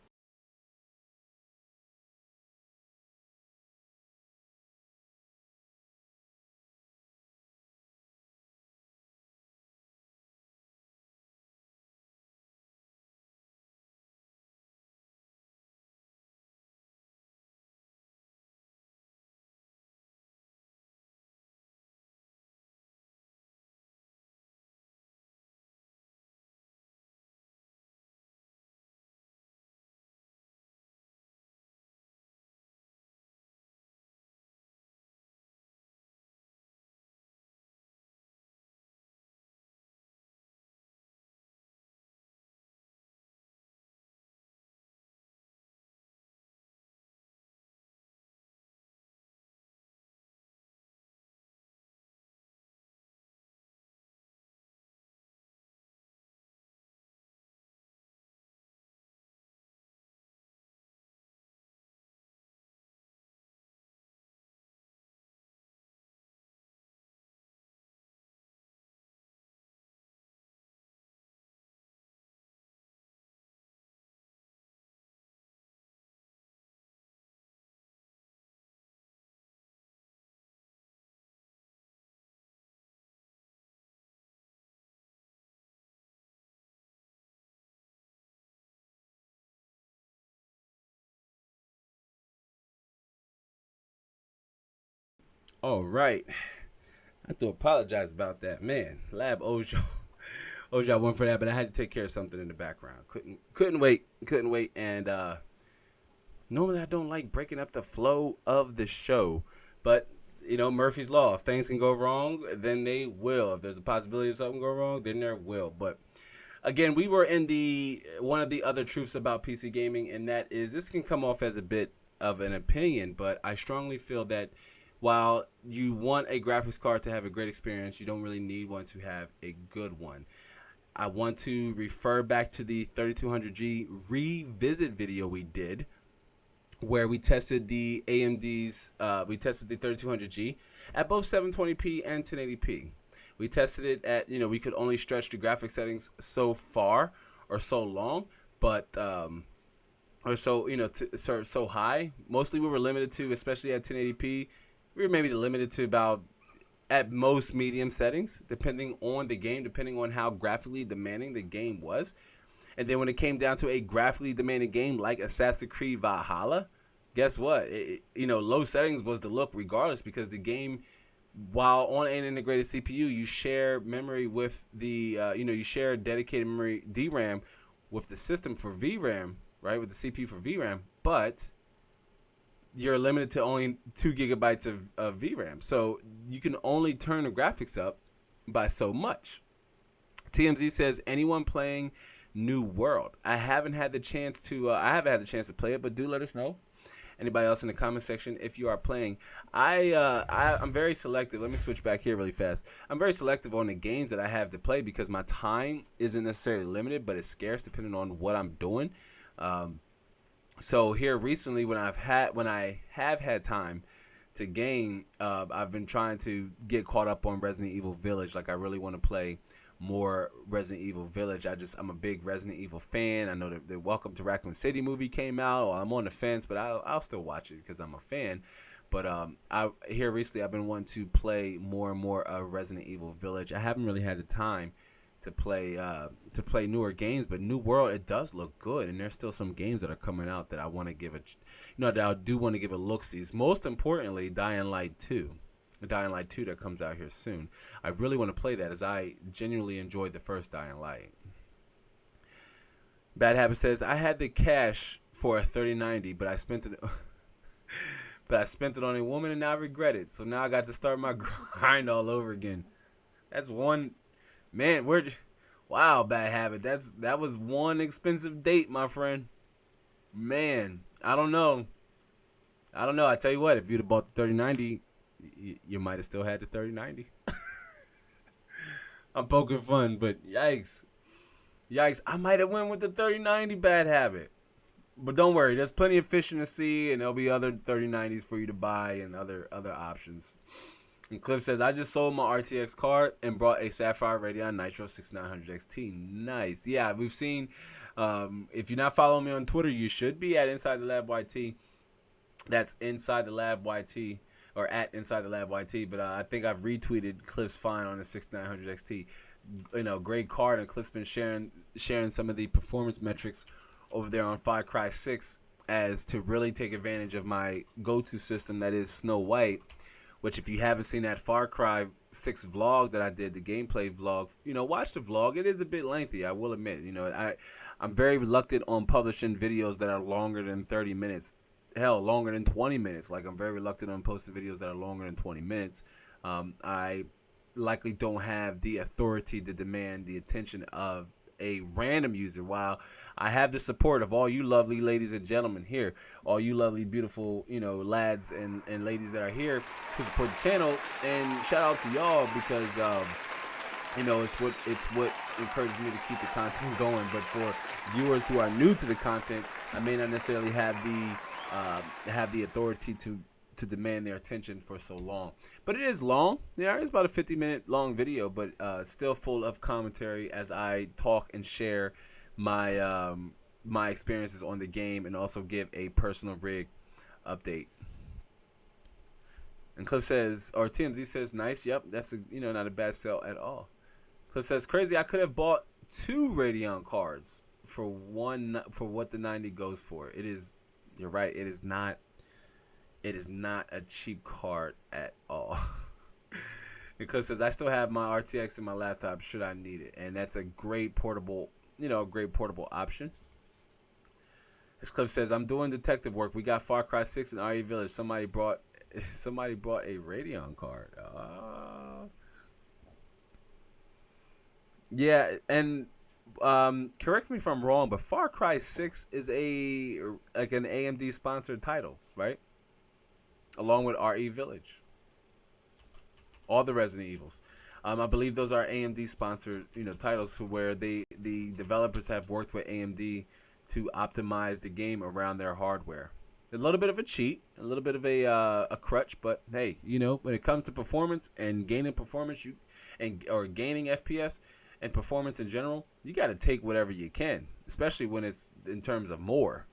A: All right. I have to apologize about that, man. Lab Ojo went for that, but I had to take care of something in the background. Couldn't wait, and normally I don't like breaking up the flow of the show, but Murphy's Law. If things can go wrong, then they will. If there's a possibility of something go wrong, then there will. But again, we were in the one of the other truths about PC gaming, and that is this can come off as a bit of an opinion, but I strongly feel that while you want a graphics card to have a great experience, you don't really need one to have a good one. I want to refer back to the 3200G revisit video we did, where we tested the AMD's, we tested the 3200G at both 720p and 1080p. We tested it at, we could only stretch the graphic settings so far or so long, but, or so, so high. Mostly we were limited to, especially at 1080p, we were maybe limited to about, at most, medium settings, depending on the game, depending on how graphically demanding the game was. And then when it came down to a graphically demanding game like Assassin's Creed Valhalla, guess what? Low settings was the look regardless, because the game, while on an integrated CPU, you share memory with the, you share dedicated memory DRAM with the system for VRAM, right? With the CPU for VRAM, but you're limited to only 2 gigabytes of VRAM. So you can only turn the graphics up by so much. TMZ says, anyone playing New World? I haven't had the chance to play it, but do let us know. Anybody else in the comment section if you are playing. I'm very selective. Let me switch back here really fast. I'm very selective on the games that I have to play because my time isn't necessarily limited, but it's scarce depending on what I'm doing. So here recently, when I have had time to game, I've been trying to get caught up on Resident Evil Village. Like, I really want to play more Resident Evil Village. I'm a big Resident Evil fan. I know that the Welcome to Raccoon City movie came out. I'm on the fence, but I'll still watch it because I'm a fan. But here recently, I've been wanting to play more and more of Resident Evil Village. I haven't really had the time to play newer games, but New World, it does look good, and there's still some games that are coming out that I want to give that I do want to give a look-sees. Most importantly, Dying Light 2 that comes out here soon. I really want to play that, as I genuinely enjoyed the first Dying Light. Bad Habit says, I had the cash for a 3090, but I spent it on a woman, and now I regret it. So now I got to start my grind all over again. That's one. Man, wow, Bad Habit. That was one expensive date, my friend. Man, I don't know. I tell you what, if you'd have bought the 3090, you might have still had the 3090. I'm poking fun, but yikes. I might have went with the 3090, Bad Habit. But don't worry, there's plenty of fish in the sea, and there'll be other 3090s for you to buy and other options. And Cliff says, I just sold my RTX card and brought a Sapphire Radeon Nitro 6900 XT. Nice. Yeah, we've seen, if you're not following me on Twitter, you should be at Inside the Lab YT. That's Inside the Lab YT, or at Inside the Lab YT. But I think I've retweeted Cliff's find on the 6900 XT. Great card, and Cliff's been sharing some of the performance metrics over there on Far Cry 6 as to really take advantage of my go-to system, that is Snow White. Which, if you haven't seen that Far Cry 6 vlog that I did, the gameplay vlog, watch the vlog. It is a bit lengthy, I will admit. I'm very reluctant on publishing videos that are longer than 30 minutes. Hell, longer than 20 minutes. Like, I'm very reluctant on posting videos that are longer than 20 minutes. I likely don't have the authority to demand the attention of a random user, while I have the support of all you lovely ladies and gentlemen here, all you lovely, beautiful, lads and ladies that are here to support the channel. And shout out to y'all, because it's what encourages me to keep the content going. But for viewers who are new to the content, I may not necessarily have the authority to demand their attention for so long. But it is long. Yeah, it's about a 50-minute long video, but still full of commentary as I talk and share my my experiences on the game, and also give a personal rig update. And Cliff says, or TMZ says, nice. Yep, that's not a bad sell at all. Cliff says, crazy. I could have bought 2 Radeon cards for what the 90 goes for. It is. You're right. It is not. It is not a cheap card at all. Because says, I still have my RTX in my laptop should I need it, and that's a great portable, option. As Cliff says, I'm doing detective work. We got Far Cry 6 and RE Village. Somebody brought a Radeon card. Yeah, and Correct me if I'm wrong, but Far Cry 6 is like an AMD sponsored title, right? Along with RE Village, all the Resident Evils. I believe those are AMD sponsored, titles where the developers have worked with AMD to optimize the game around their hardware. A little bit of a cheat, a little bit of a crutch, but hey, when it comes to performance and gaining performance, or gaining FPS and performance in general, you got to take whatever you can, especially when it's in terms of more,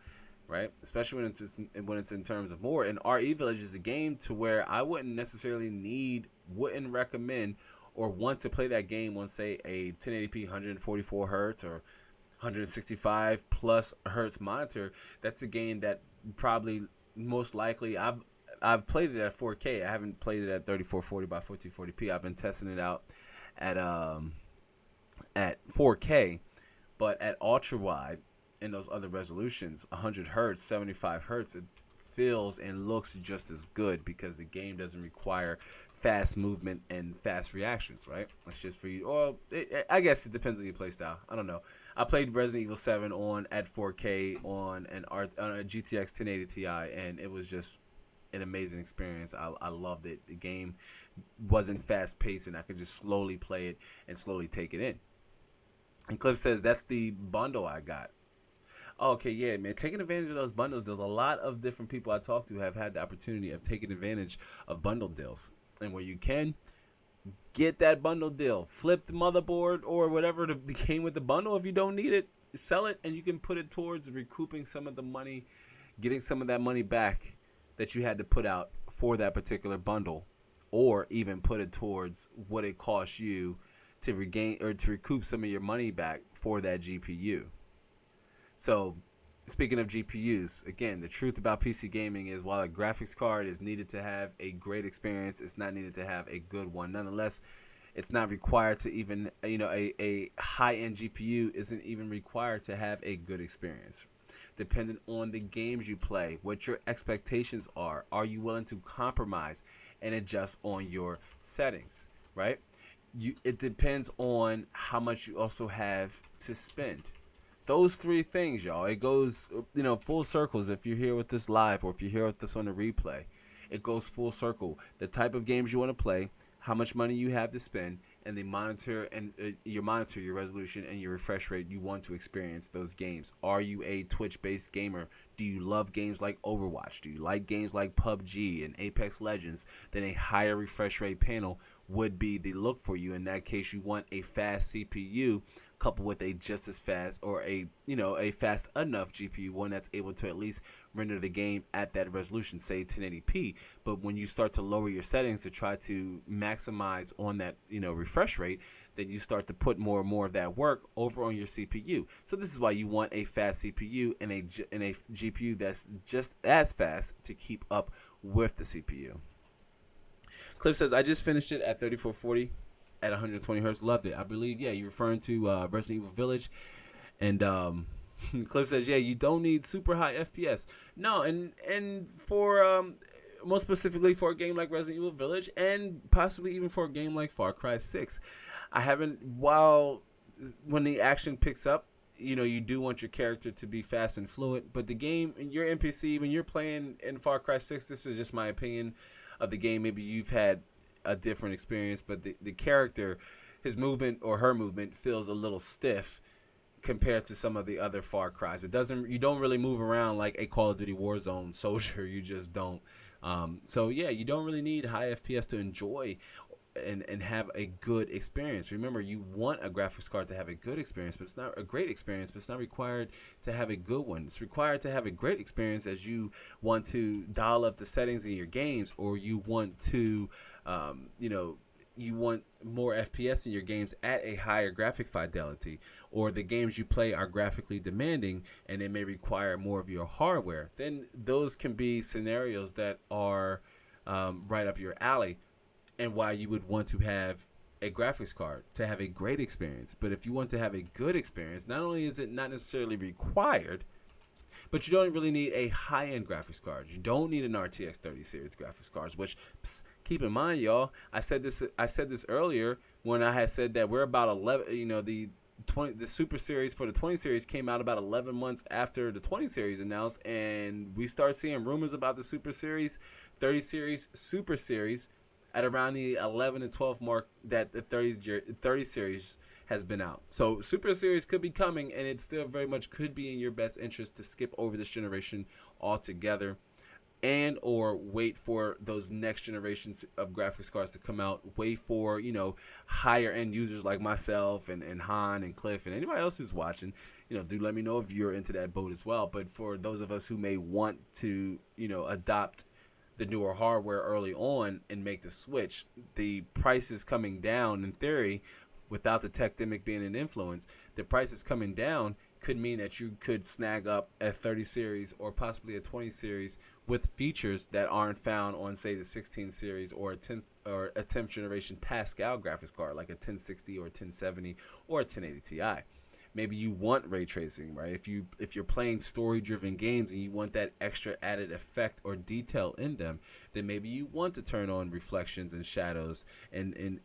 A: right? Especially when it's in terms of more. And RE Village is a game to where I wouldn't necessarily wouldn't recommend or want to play that game on, say, a 1080p 144 hertz or 165 plus hertz monitor. That's a game that probably most likely I've played it at 4K. I haven't played it at 3440 by 1440p. I've been testing it out at 4K, but at ultra wide and those other resolutions, 100 hertz, 75 hertz, it feels and looks just as good because the game doesn't require fast movement and fast reactions, right? It's just for you. Or I guess it depends on your play style. I don't know. I played Resident Evil 7 at 4K on a GTX 1080 Ti, and it was just an amazing experience. I loved it. The game wasn't fast paced, and I could just slowly play it and slowly take it in. And Cliff says that's the bundle I got. Okay, yeah, man. Taking advantage of those bundles. There's a lot of different people I talk to have had the opportunity of taking advantage of bundle deals. And where you can, get that bundle deal. Flip the motherboard or whatever that came with the bundle. If you don't need it, sell it, and you can put it towards recouping some of the money, getting some of that money back that you had to put out for that particular bundle, or even put it towards what it costs you to regain or to recoup some of your money back for that GPU. So, speaking of GPUs, again, the truth about PC gaming is while a graphics card is needed to have a great experience, it's not needed to have a good one. Nonetheless, it's not required to even, a high-end GPU isn't even required to have a good experience. Depending on the games you play, what your expectations are you willing to compromise and adjust on your settings, right? It depends on how much you also have to spend. Those three things, y'all. It goes, full circles. If you're here with this live or if you're here with this on the replay, it goes full circle. The type of games you want to play, how much money you have to spend, and the monitor and your resolution and your refresh rate you want to experience those games. Are you a Twitch-based gamer? Do you love games like Overwatch? Do you like games like PUBG and Apex Legends? Then a higher refresh rate panel would be the look for you. In that case, you want a fast CPU coupled with a just as fast or a fast enough GPU, one that's able to at least render the game at that resolution, say 1080p. But when you start to lower your settings to try to maximize on that refresh rate, then you start to put more and more of that work over on your CPU. So this is why you want a fast CPU and a GPU that's just as fast to keep up with the CPU. Cliff says, I just finished it at 3440 at 120 hertz. Loved it. I believe, yeah, you're referring to Resident Evil Village. And Cliff says, yeah, you don't need super high FPS. No, and for most specifically for a game like Resident Evil Village, and possibly even for a game like Far Cry 6. I haven't, when the action picks up, you do want your character to be fast and fluid, but the game, your NPC, when you're playing in Far Cry 6, this is just my opinion of the game. Maybe you've had a different experience, but the character, his movement or her movement feels a little stiff compared to some of the other Far Cries. You don't really move around like a Call of Duty Warzone soldier. You just don't. So yeah, you don't really need high FPS to enjoy and have a good experience. Remember, you want a graphics card to have a good experience, but it's not a great experience, but it's not required to have a good one. It's required to have a great experience as you want to dial up the settings in your games, or you want to, you want more FPS in your games at a higher graphic fidelity, or the games you play are graphically demanding and they may require more of your hardware. Then those can be scenarios that are right up your alley, and why you would want to have a graphics card to have a great experience. But if you want to have a good experience, not only is it not necessarily required, but you don't really need a high-end graphics card. You don't need an RTX 30 series graphics cards, which, keep in mind, y'all, I said this earlier when I had said that we're about 11, the Super Series for the 20 Series came out about 11 months after the 20 Series announced, and we start seeing rumors about the Super Series, 30 Series, Super Series at around the 11 and 12 mark that the 30 Series has been out. So Super Series could be coming, and it still very much could be in your best interest to skip over this generation altogether, and or wait for those next generations of graphics cards to come out. Wait for, higher end users like myself and Han and Cliff and anybody else who's watching. Do let me know if you're into that boat as well. But for those of us who may want to, adopt the newer hardware early on and make the switch, the price is coming down in theory. Without the techdemic being an influence, the price is coming down could mean that you could snag up a 30 series or possibly a 20 series with features that aren't found on, say, the 16 series or a 10th generation Pascal graphics card like a 1060 or a 1070 or a 1080 Ti. Maybe you want ray tracing, right? If you're playing story-driven games and you want that extra added effect or detail in them, then maybe you want to turn on reflections and shadows and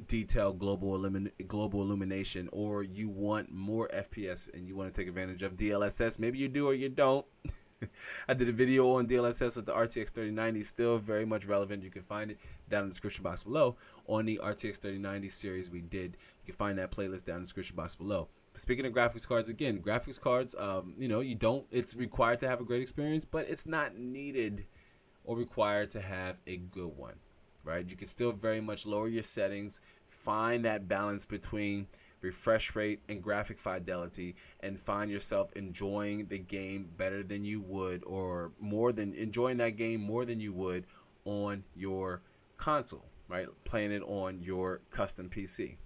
A: detail global illumination, or you want more FPS and you want to take advantage of DLSS. Maybe you do or you don't. I did a video on DLSS with the RTX 3090, still very much relevant. You can find it down in the description box below on the RTX 3090 series we did. You can find that playlist down in the description box below. But speaking of graphics cards, again, graphics cards, it's required to have a great experience, but it's not needed or required to have a good one, right? You can still very much lower your settings, find that balance between refresh rate and graphic fidelity, and find yourself enjoying the game better than you would, or enjoying that game more than you would on your console, right? Playing it on your custom PC.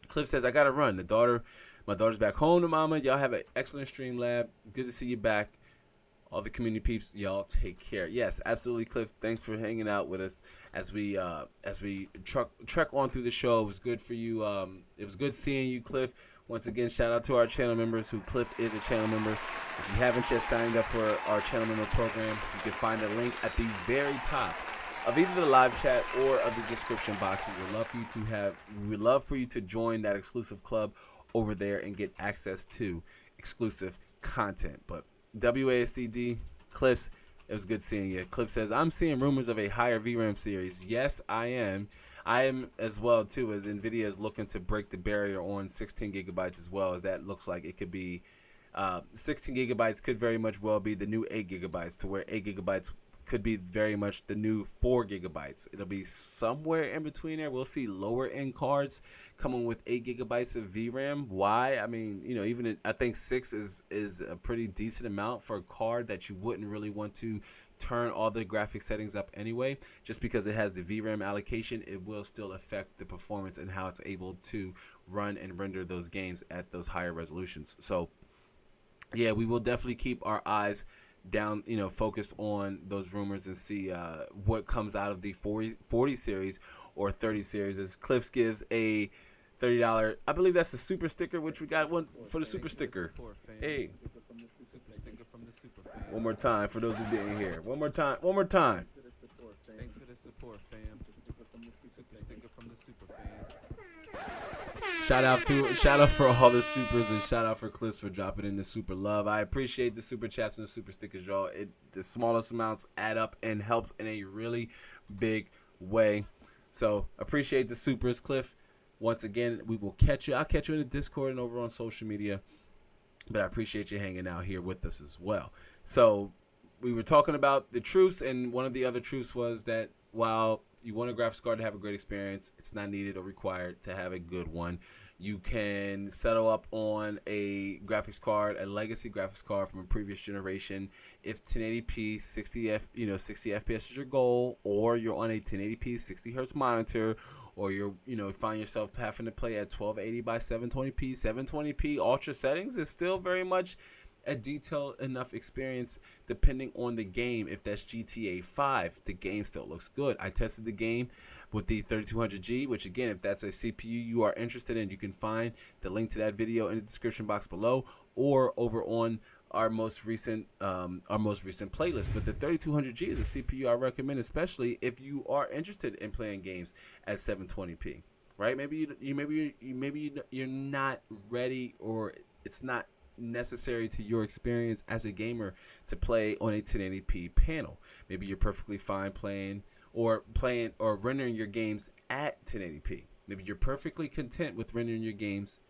A: Cliff says, I gotta run. My daughter's back home to mama. Y'all have an excellent stream, lab. Good to see you back. All the community peeps, y'all take care. Yes, absolutely, Cliff. Thanks for hanging out with us as we trek on through the show. It was good for you. It was good seeing you, Cliff. Once again, shout out to our channel members, who Cliff is a channel member. If you haven't yet signed up for our channel member program, you can find a link at the very top of either the live chat or of the description box. We would love for you to join that exclusive club over there and get access to exclusive content. But WASCD, Cliffs, it was good seeing you. Cliff says, I'm seeing rumors of a higher VRAM series. Yes, I am. I am as well, too, as NVIDIA is looking to break the barrier on 16 gigabytes as well, as that looks like it could be 16 gigabytes could very much well be the new 8 gigabytes, to where 8 gigabytes could be very much the new 4 gigabytes. It'll be somewhere in between there. We'll see lower end cards coming with 8 gigabytes of VRAM. Why? I mean, I think 6 is a pretty decent amount for a card that you wouldn't really want to turn all the graphic settings up anyway. Just because it has the VRAM allocation, it will still affect the performance and how it's able to run and render those games at those higher resolutions. So yeah, we will definitely keep our eyes down, focus on those rumors and see what comes out of the 40 series or 30 series. As Cliffs gives a $30, I believe that's the super sticker, which we got one for the super sticker. Hey, super sticker from the super fans. One more time for those who didn't hear. One more time. Thanks for the support, fam. Super sticker from the super fans. Shout out for all the supers, and shout out for Cliffs for dropping in the super love. I appreciate the super chats and the super stickers, y'all. The smallest amounts add up and helps in a really big way. So appreciate the supers, Cliff. Once again, we will catch you. I'll catch you in the Discord and over on social media. But I appreciate you hanging out here with us as well. So we were talking about the truths, and one of the other truths was that while you want a graphics card to have a great experience, it's not needed or required to have a good one. You can settle up on a graphics card, a legacy graphics card from a previous generation. If 1080p 60 FPS is your goal, or you're on a 1080p 60 hertz monitor, or you're find yourself having to play at 1280 by 720p, 720p ultra settings is still very much a detailed enough experience depending on the game. If that's GTA 5, the game still looks good. I tested the game with the 3200G, which again, if that's a CPU you are interested in, you can find the link to that video in the description box below or over on our most recent playlist. But the 3200G is a CPU I recommend, especially if you are interested in playing games at 720p. right? You're not ready, or it's not necessary to your experience as a gamer to play on a 1080p panel. Maybe you're perfectly fine playing or rendering your games at 1080p. Maybe you're perfectly content with rendering your games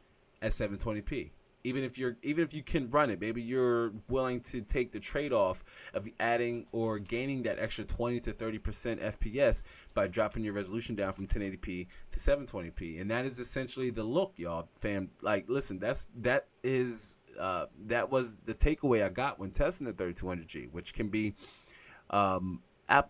A: at 720p. Even if you can run it, maybe you're willing to take the trade-off of adding or gaining that extra 20 to 30% FPS by dropping your resolution down from 1080p to 720p. And that is essentially the look, y'all, fam. Like, listen, that was the takeaway I got when testing the 3200G, which can be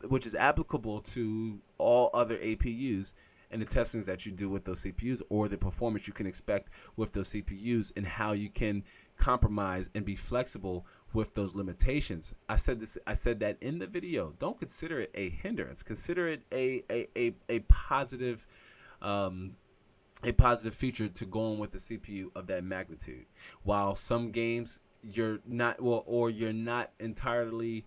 A: which is applicable to all other APUs, and the testings that you do with those CPUs, or the performance you can expect with those CPUs, and how you can compromise and be flexible with those limitations. I said that in the video. Don't consider it a hindrance. Consider it a positive feature to go on with the CPU of that magnitude. While some games you're not entirely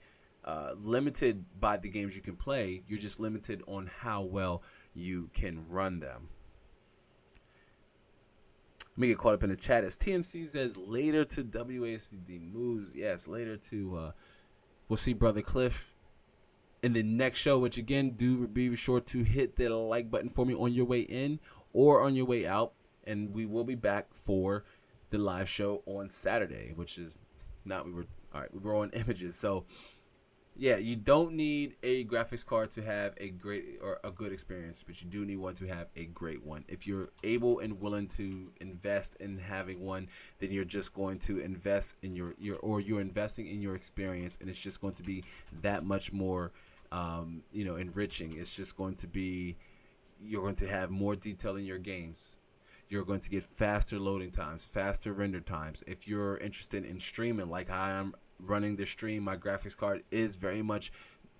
A: limited by the games you can play, you're just limited on how well you can run them. Let me get caught up in the chat as TMC says later to WASD moves. Yes, later to we'll see Brother Cliff in the next show, which again, do be sure to hit the like button for me on your way in or on your way out, and we will be back for the live show on Saturday, which is not we were on images. So yeah, you don't need a graphics card to have a great or a good experience, but you do need one to have a great one. If you're able and willing to invest in having one, then you're just going to invest in you're investing in your experience, and it's just going to be that much more enriching. It's just going to be, you're going to have more detail in your games. You're going to get faster loading times, faster render times. If you're interested in streaming like I am running the stream, my graphics card is very much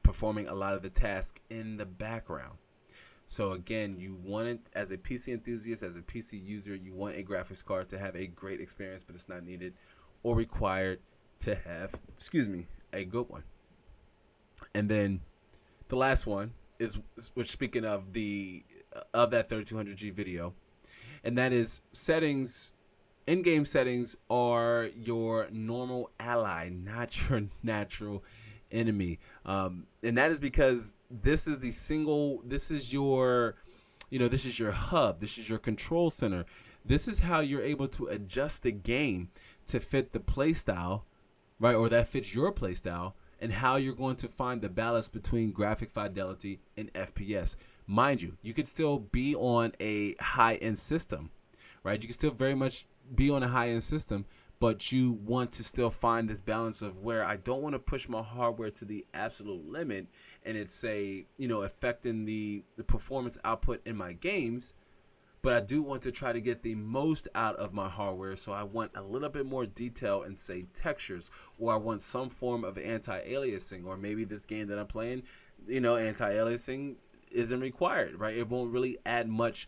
A: performing a lot of the tasks in the background. So again, you want it as a PC enthusiast, as a PC user, you want a graphics card to have a great experience, but it's not needed or required to have, a good one. And then the last one is, which speaking of that 3200G video, and that is settings. In-game settings are your normal ally, not your natural enemy. And that is because this is your hub. This is your control center. This is how you're able to adjust the game to fit the playstyle, right? Or that fits your playstyle, and how you're going to find the balance between graphic fidelity and FPS. Mind you, you could still be on a high-end system, right? You can still very much be on a high-end system, but you want to still find this balance of where I don't want to push my hardware to the absolute limit and it's affecting the performance output in my games, but I do want to try to get the most out of my hardware. So I want a little bit more detail in, say, textures, or I want some form of anti-aliasing, or maybe this game that I'm playing, anti-aliasing isn't required, right? It won't really add much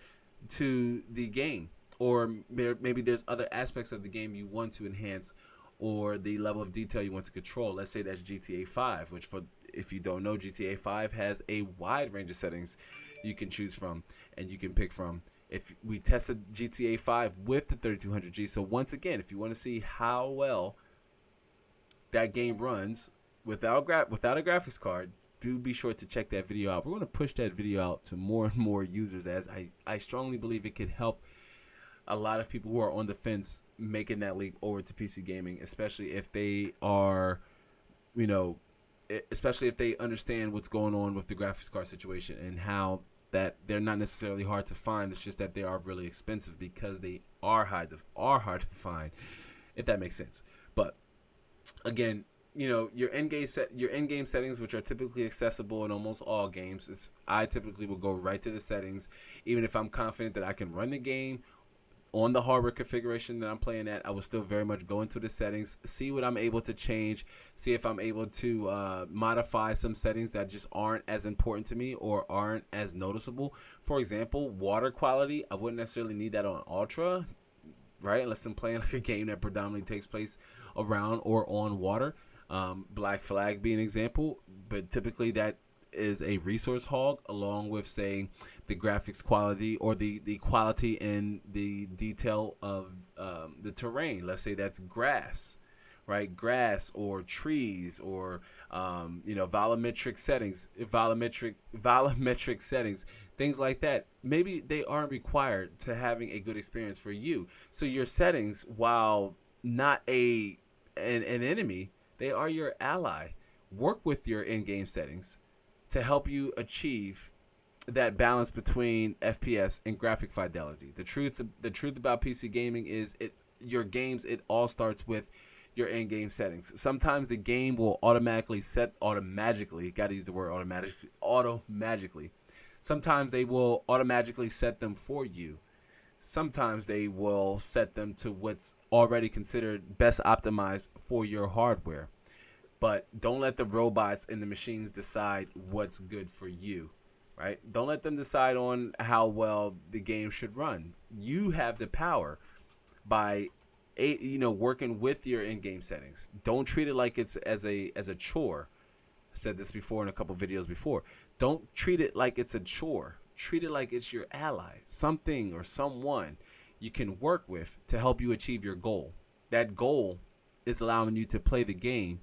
A: to the game. Or maybe there's other aspects of the game you want to enhance, or the level of detail you want to control. Let's say that's GTA 5, which, if you don't know, GTA 5 has a wide range of settings you can choose from and you can pick from. If we tested GTA 5 with the 3200G, so once again, if you want to see how well that game runs without a graphics card, do be sure to check that video out. We're going to push that video out to more and more users, as I strongly believe it could help a lot of people who are on the fence making that leap over to PC gaming, especially if they are, especially if they understand what's going on with the graphics card situation, and how that they're not necessarily hard to find. It's just that they are really expensive because they are hard to find, if that makes sense. But again, your in-game settings, which are typically accessible in almost all games, I typically will go right to the settings, even if I'm confident that I can run the game on the hardware configuration that I'm playing at. I will still very much go into the settings, see what I'm able to change, see if I'm able to modify some settings that just aren't as important to me or aren't as noticeable. For example, water quality, I wouldn't necessarily need that on ultra, right? Unless I'm playing like a game that predominantly takes place around or on water. Black Flag being an example, but typically that is a resource hog, along with, say, the graphics quality or the quality and the detail of the terrain. Let's say that's grass, right? Grass or trees or volumetric settings, things like that. Maybe they aren't required to having a good experience for you. So your settings, while not an enemy, they are your ally. Work with your in-game settings to help you achieve that balance between FPS and graphic fidelity. The truth about PC gaming is your games, it all starts with your in-game settings. Sometimes the game will automatically, gotta use the word automatically. Sometimes they will automatically set them for you. Sometimes they will set them to what's already considered best optimized for your hardware. But don't let the robots and the machines decide what's good for you, right? Don't let them decide on how well the game should run. You have the power by working with your in-game settings. Don't treat it like it's as a chore. I said this before in a couple videos before. Don't treat it like it's a chore. Treat it like it's your ally, something or someone you can work with to help you achieve your goal. That goal is allowing you to play the game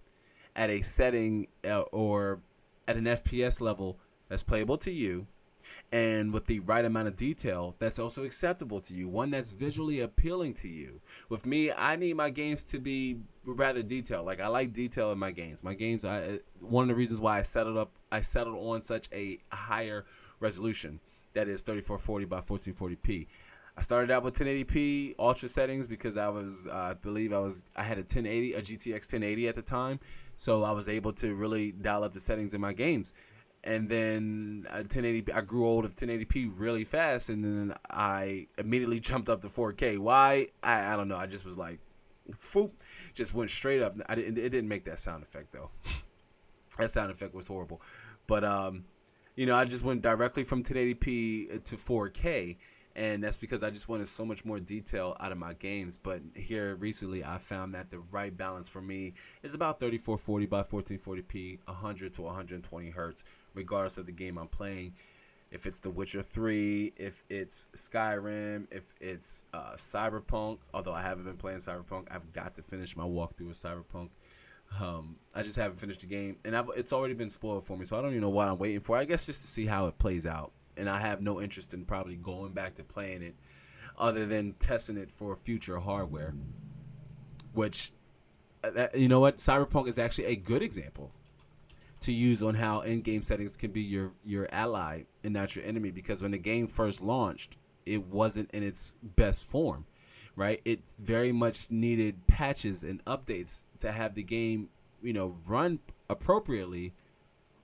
A: at a setting or at an FPS level that's playable to you, and with the right amount of detail that's also acceptable to you, one that's visually appealing to you. With me, I need my games to be rather detailed. Like, I like detail in my games. One of the reasons why I settled on such a higher resolution, that is 3440 by 1440p. I started out with 1080p ultra settings because I had a GTX 1080 at the time, so I was able to really dial up the settings in my games. And then 1080p, I grew old of 1080p really fast, and then I immediately jumped up to 4K. Why? I don't know. I just was like, foop, just went straight up. It didn't make that sound effect though. That sound effect was horrible. But I just went directly from 1080p to 4K, and that's because I just wanted so much more detail out of my games. But here recently, I found that the right balance for me is about 3440 by 1440p, 100 to 120 hertz, regardless of the game I'm playing. If it's The Witcher 3, if it's Skyrim, if it's Cyberpunk, although I haven't been playing Cyberpunk, I've got to finish my walkthrough of Cyberpunk. I just haven't finished the game, and it's already been spoiled for me, so I don't even know what I'm waiting for. I guess just to see how it plays out, and I have no interest in probably going back to playing it other than testing it for future hardware, which, Cyberpunk is actually a good example to use on how in-game settings can be your ally and not your enemy, because when the game first launched, it wasn't in its best form. Right, it very much needed patches and updates to have the game, run appropriately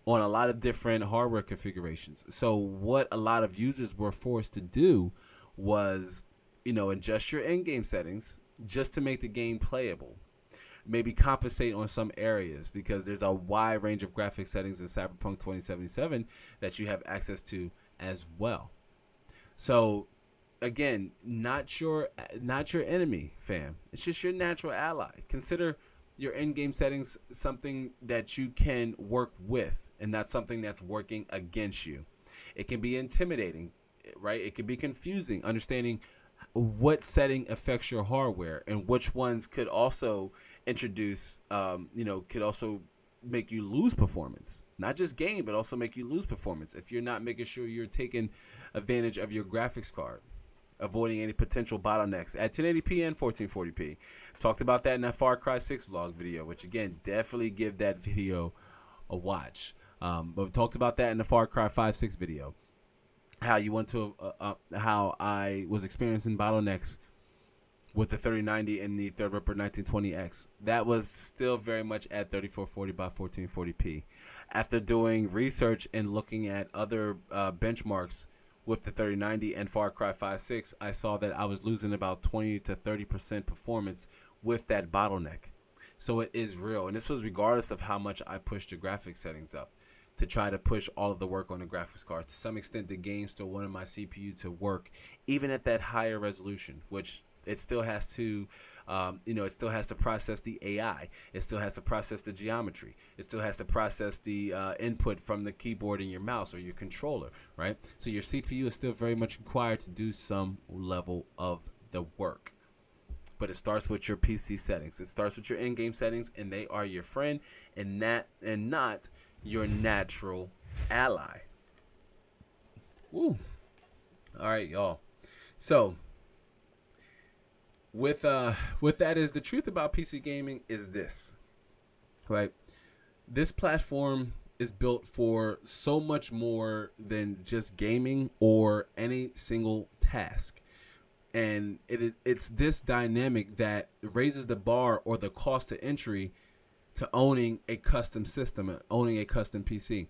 A: on a lot of different hardware configurations. So what a lot of users were forced to do was, adjust your in-game settings just to make the game playable. Maybe compensate on some areas, because there's a wide range of graphic settings in Cyberpunk 2077 that you have access to as well. So again, not your enemy, fam. It's just your natural ally. Consider your in-game settings something that you can work with, and not something that's working against you. It can be intimidating, right? It can be confusing, understanding what setting affects your hardware and which ones could also introduce, could also make you lose performance. Not just game, but also make you lose performance if you're not making sure you're taking advantage of your graphics card, avoiding any potential bottlenecks at 1080p and 1440p. Talked about that in that Far Cry 6 vlog video, which again, definitely give that video a watch. But we talked about that in the Far Cry 5-6 video. How how I was experiencing bottlenecks with the 3090 and the Threadripper 1920X. That was still very much at 3440 by 1440p. After doing research and looking at other benchmarks with the 3090 and Far Cry 5-6, I saw that I was losing about 20 to 30% performance with that bottleneck. So it is real, and this was regardless of how much I pushed the graphics settings up to try to push all of the work on the graphics card. To some extent, the game still wanted my CPU to work even at that higher resolution, which it still has to It still has to process the AI. It still has to process the geometry. It still has to process the input from the keyboard and your mouse or your controller, right? So your CPU is still very much required to do some level of the work. But it starts with your PC settings. It starts with your in-game settings, and they are your friend and not your natural ally. Woo. All right, y'all. So with that is the truth about PC gaming is this, right? This platform is built for so much more than just gaming or any single task. And it's this dynamic that raises the bar or the cost of entry to owning a custom system, owning a custom PC.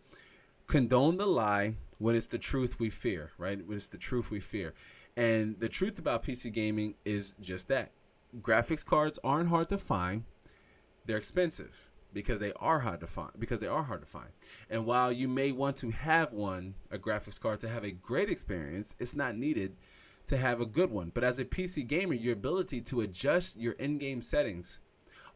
A: Condone the lie when it's the truth we fear, right? When it's the truth we fear. And the truth about PC gaming is just that. Graphics cards aren't hard to find. They're expensive because they are hard to find. And while you may want to have a graphics card to have a great experience, it's not needed to have a good one. But as a PC gamer, your ability to adjust your in-game settings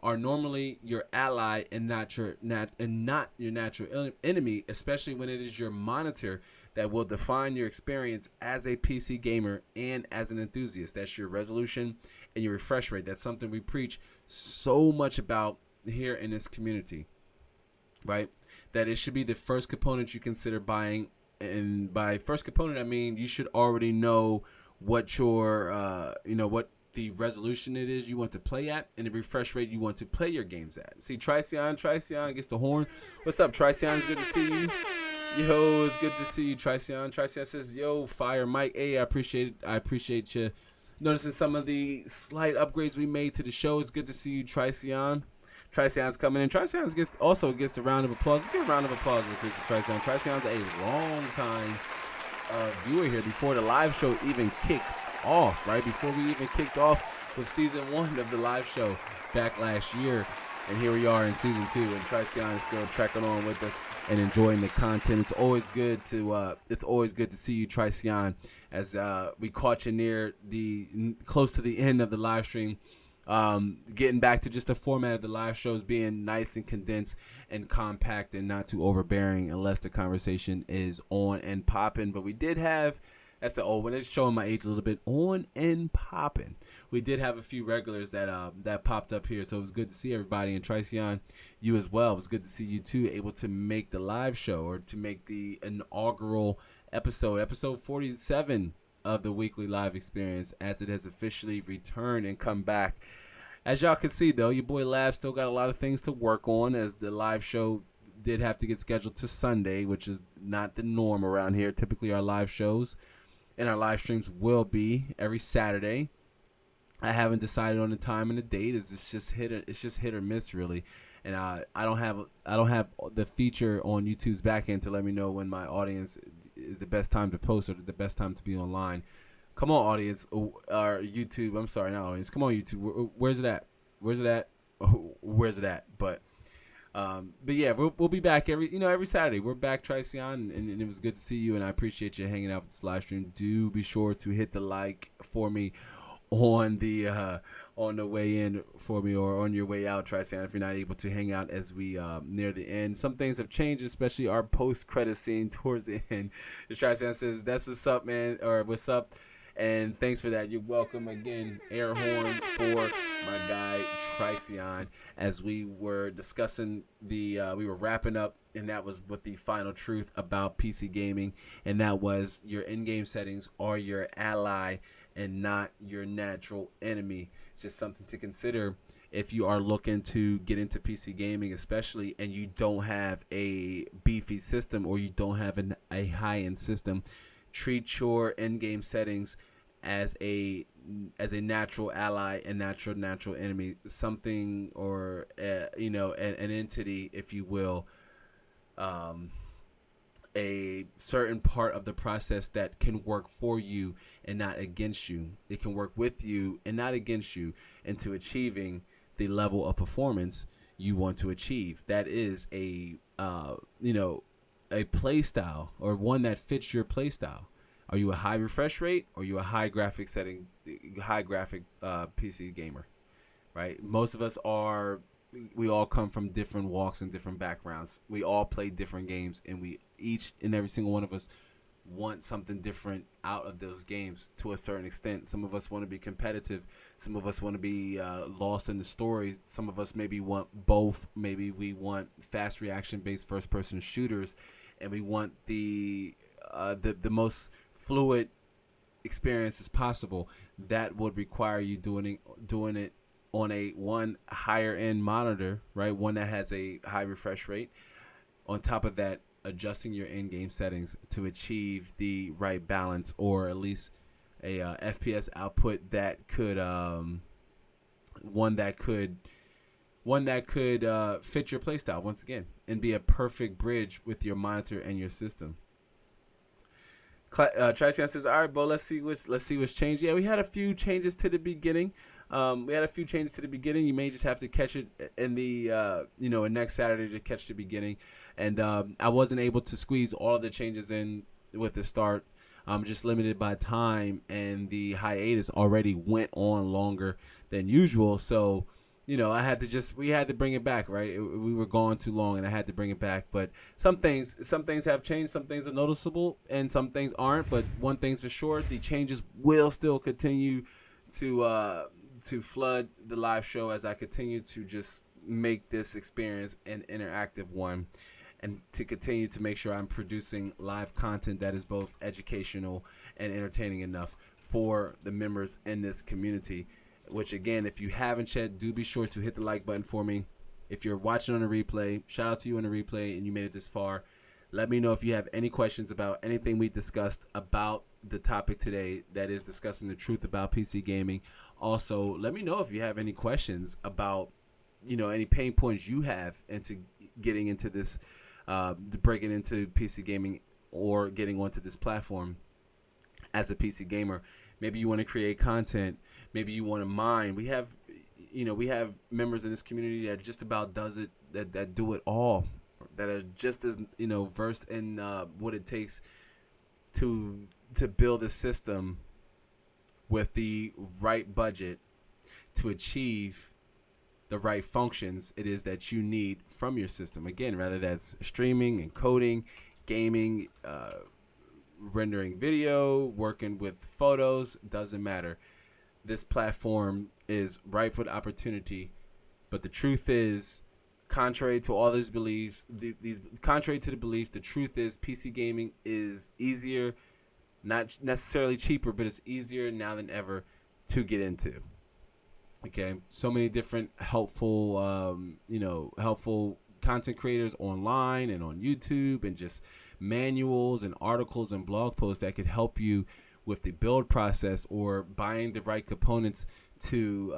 A: are normally your ally and not your natural enemy, especially when it is your monitor that will define your experience as a PC gamer and as an enthusiast. That's your resolution and your refresh rate. That's something we preach so much about here in this community, right? That it should be the first component you consider buying. And by first component, I mean you should already know what your what the resolution it is you want to play at and the refresh rate you want to play your games at. See, Tricion gets the horn. What's up, Tricion? It's good to see you. Yo, it's good to see you, Tricion. Tricion says, yo, fire Mike. Hey, I appreciate you noticing some of the slight upgrades we made to the show. It's good to see you, Tricion. Tricion's coming in. Tricion also gets a round of applause. Let's give a round of applause real quick for Tricion. Tricion's a long time viewer here before the live show even kicked off, right? Before we even kicked off with season 1 of the live show back last year. And here we are in season 2, and Tricion is still trekking on with us and enjoying the content. It's always good to see you, Tricion, as we caught you near close to the end of the live stream. Getting back to just the format of the live shows being nice and condensed and compact and not too overbearing unless the conversation is on and popping. But we did have, that's the old one, it's showing my age a little bit, on and popping. We did have a few regulars that popped up here, so it was good to see everybody. And Tricion, you as well. It was good to see you too, able to make the live show or to make the inaugural episode 47 of the weekly live experience, as it has officially returned and come back. As y'all can see, though, your boy Lab still got a lot of things to work on, as the live show did have to get scheduled to Sunday, which is not the norm around here. Typically, our live shows and our live streams will be every Saturday. I haven't decided on the time and the date. It's just hit or miss, really. And I don't have the feature on YouTube's backend to let me know when my audience is the best time to post or the best time to be online. Come on, audience, or YouTube. I'm sorry, not audience. Come on, YouTube. Where's it at? Where's it at? But yeah, we'll be back every Saturday. We're back, Tricion, and it was good to see you, and I appreciate you hanging out with this live stream. Do be sure to hit the like for me on the way in for me, or on your way out, Tricion, if you're not able to hang out as we near the end. Some things have changed, especially our post-credit scene towards the end. Tricion says, that's what's up, man, or what's up, and thanks for that. You're welcome again. Air horn for my guy Tricion, as we were discussing we were wrapping up, and that was with the final truth about PC gaming, and that was your in-game settings are your ally and not your natural enemy. It's just something to consider if you are looking to get into PC gaming, especially, and you don't have a beefy system or you don't have a high-end system. Treat your in-game settings as a natural ally and natural enemy, something, or an entity, if you will, a certain part of the process that can work for you and not against you. It can work with you and not against you into achieving the level of performance you want to achieve. That is a play style, or one that fits your play style. Are you a high refresh rate, or are you a high graphic PC gamer? right? Most of us we all come from different walks and different backgrounds. We all play different games, and we each and every single one of us want something different out of those games to a certain extent. Some of us want to be competitive. Some of us want to be lost in the stories. Some of us maybe want both. Maybe we want fast reaction-based first-person shooters, and we want the most fluid experience as possible. That would require you doing it on a higher end monitor, right? One that has a high refresh rate. On top of that, adjusting your in-game settings to achieve the right balance, or at least a FPS output that could one that could fit your playstyle once again and be a perfect bridge with your monitor and your system. Trash Can says, "All right, Bo. Let's see what's changed." Yeah, we had a few changes to the beginning. You may just have to catch it in the next Saturday to catch the beginning. And I wasn't able to squeeze all of the changes in with the start. I'm just limited by time, and the hiatus already went on longer than usual. So, we had to bring it back, right? We were gone too long, and I had to bring it back. But some things have changed. Some things are noticeable, and some things aren't. But one thing's for sure: the changes will still continue to flood the live show as I continue to just make this experience an interactive one, and to continue to make sure I'm producing live content that is both educational and entertaining enough for the members in this community. Which, again, if you haven't yet, do be sure to hit the like button for me. If you're watching on a replay, shout out to you on a replay and you made it this far. Let me know if you have any questions about anything we discussed about the topic today, that is discussing the truth about PC gaming. Also, let me know if you have any questions about, any pain points you have into getting into this, breaking into PC gaming or getting onto this platform as a PC gamer. Maybe you want to create content. Maybe you want to mine. We have members in this community that just about does it, that do it all, that are just as versed in what it takes to build a system with the right budget to achieve the right functions it is that you need from your system. Again, whether that's streaming and coding, gaming, rendering video, working with photos, doesn't matter. This platform is ripe with opportunity, but the truth is, contrary to all these beliefs, contrary to the belief, the truth is PC gaming is easier, not necessarily cheaper, but it's easier now than ever to get into. Okay, so many different helpful content creators online and on YouTube, and just manuals and articles and blog posts that could help you with the build process, or buying the right components to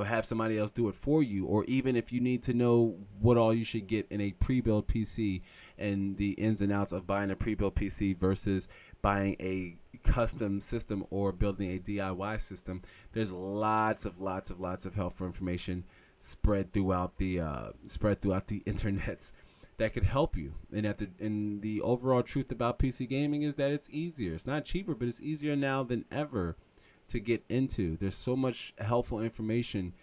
A: have somebody else do it for you, or even if you need to know what all you should get in a pre-built PC and the ins and outs of buying a pre-built PC versus buying a custom system or building a DIY system. There's lots of helpful information spread throughout the internets that could help you. And the overall truth about PC gaming is that it's easier. It's not cheaper, but it's easier now than ever to get into. There's so much helpful information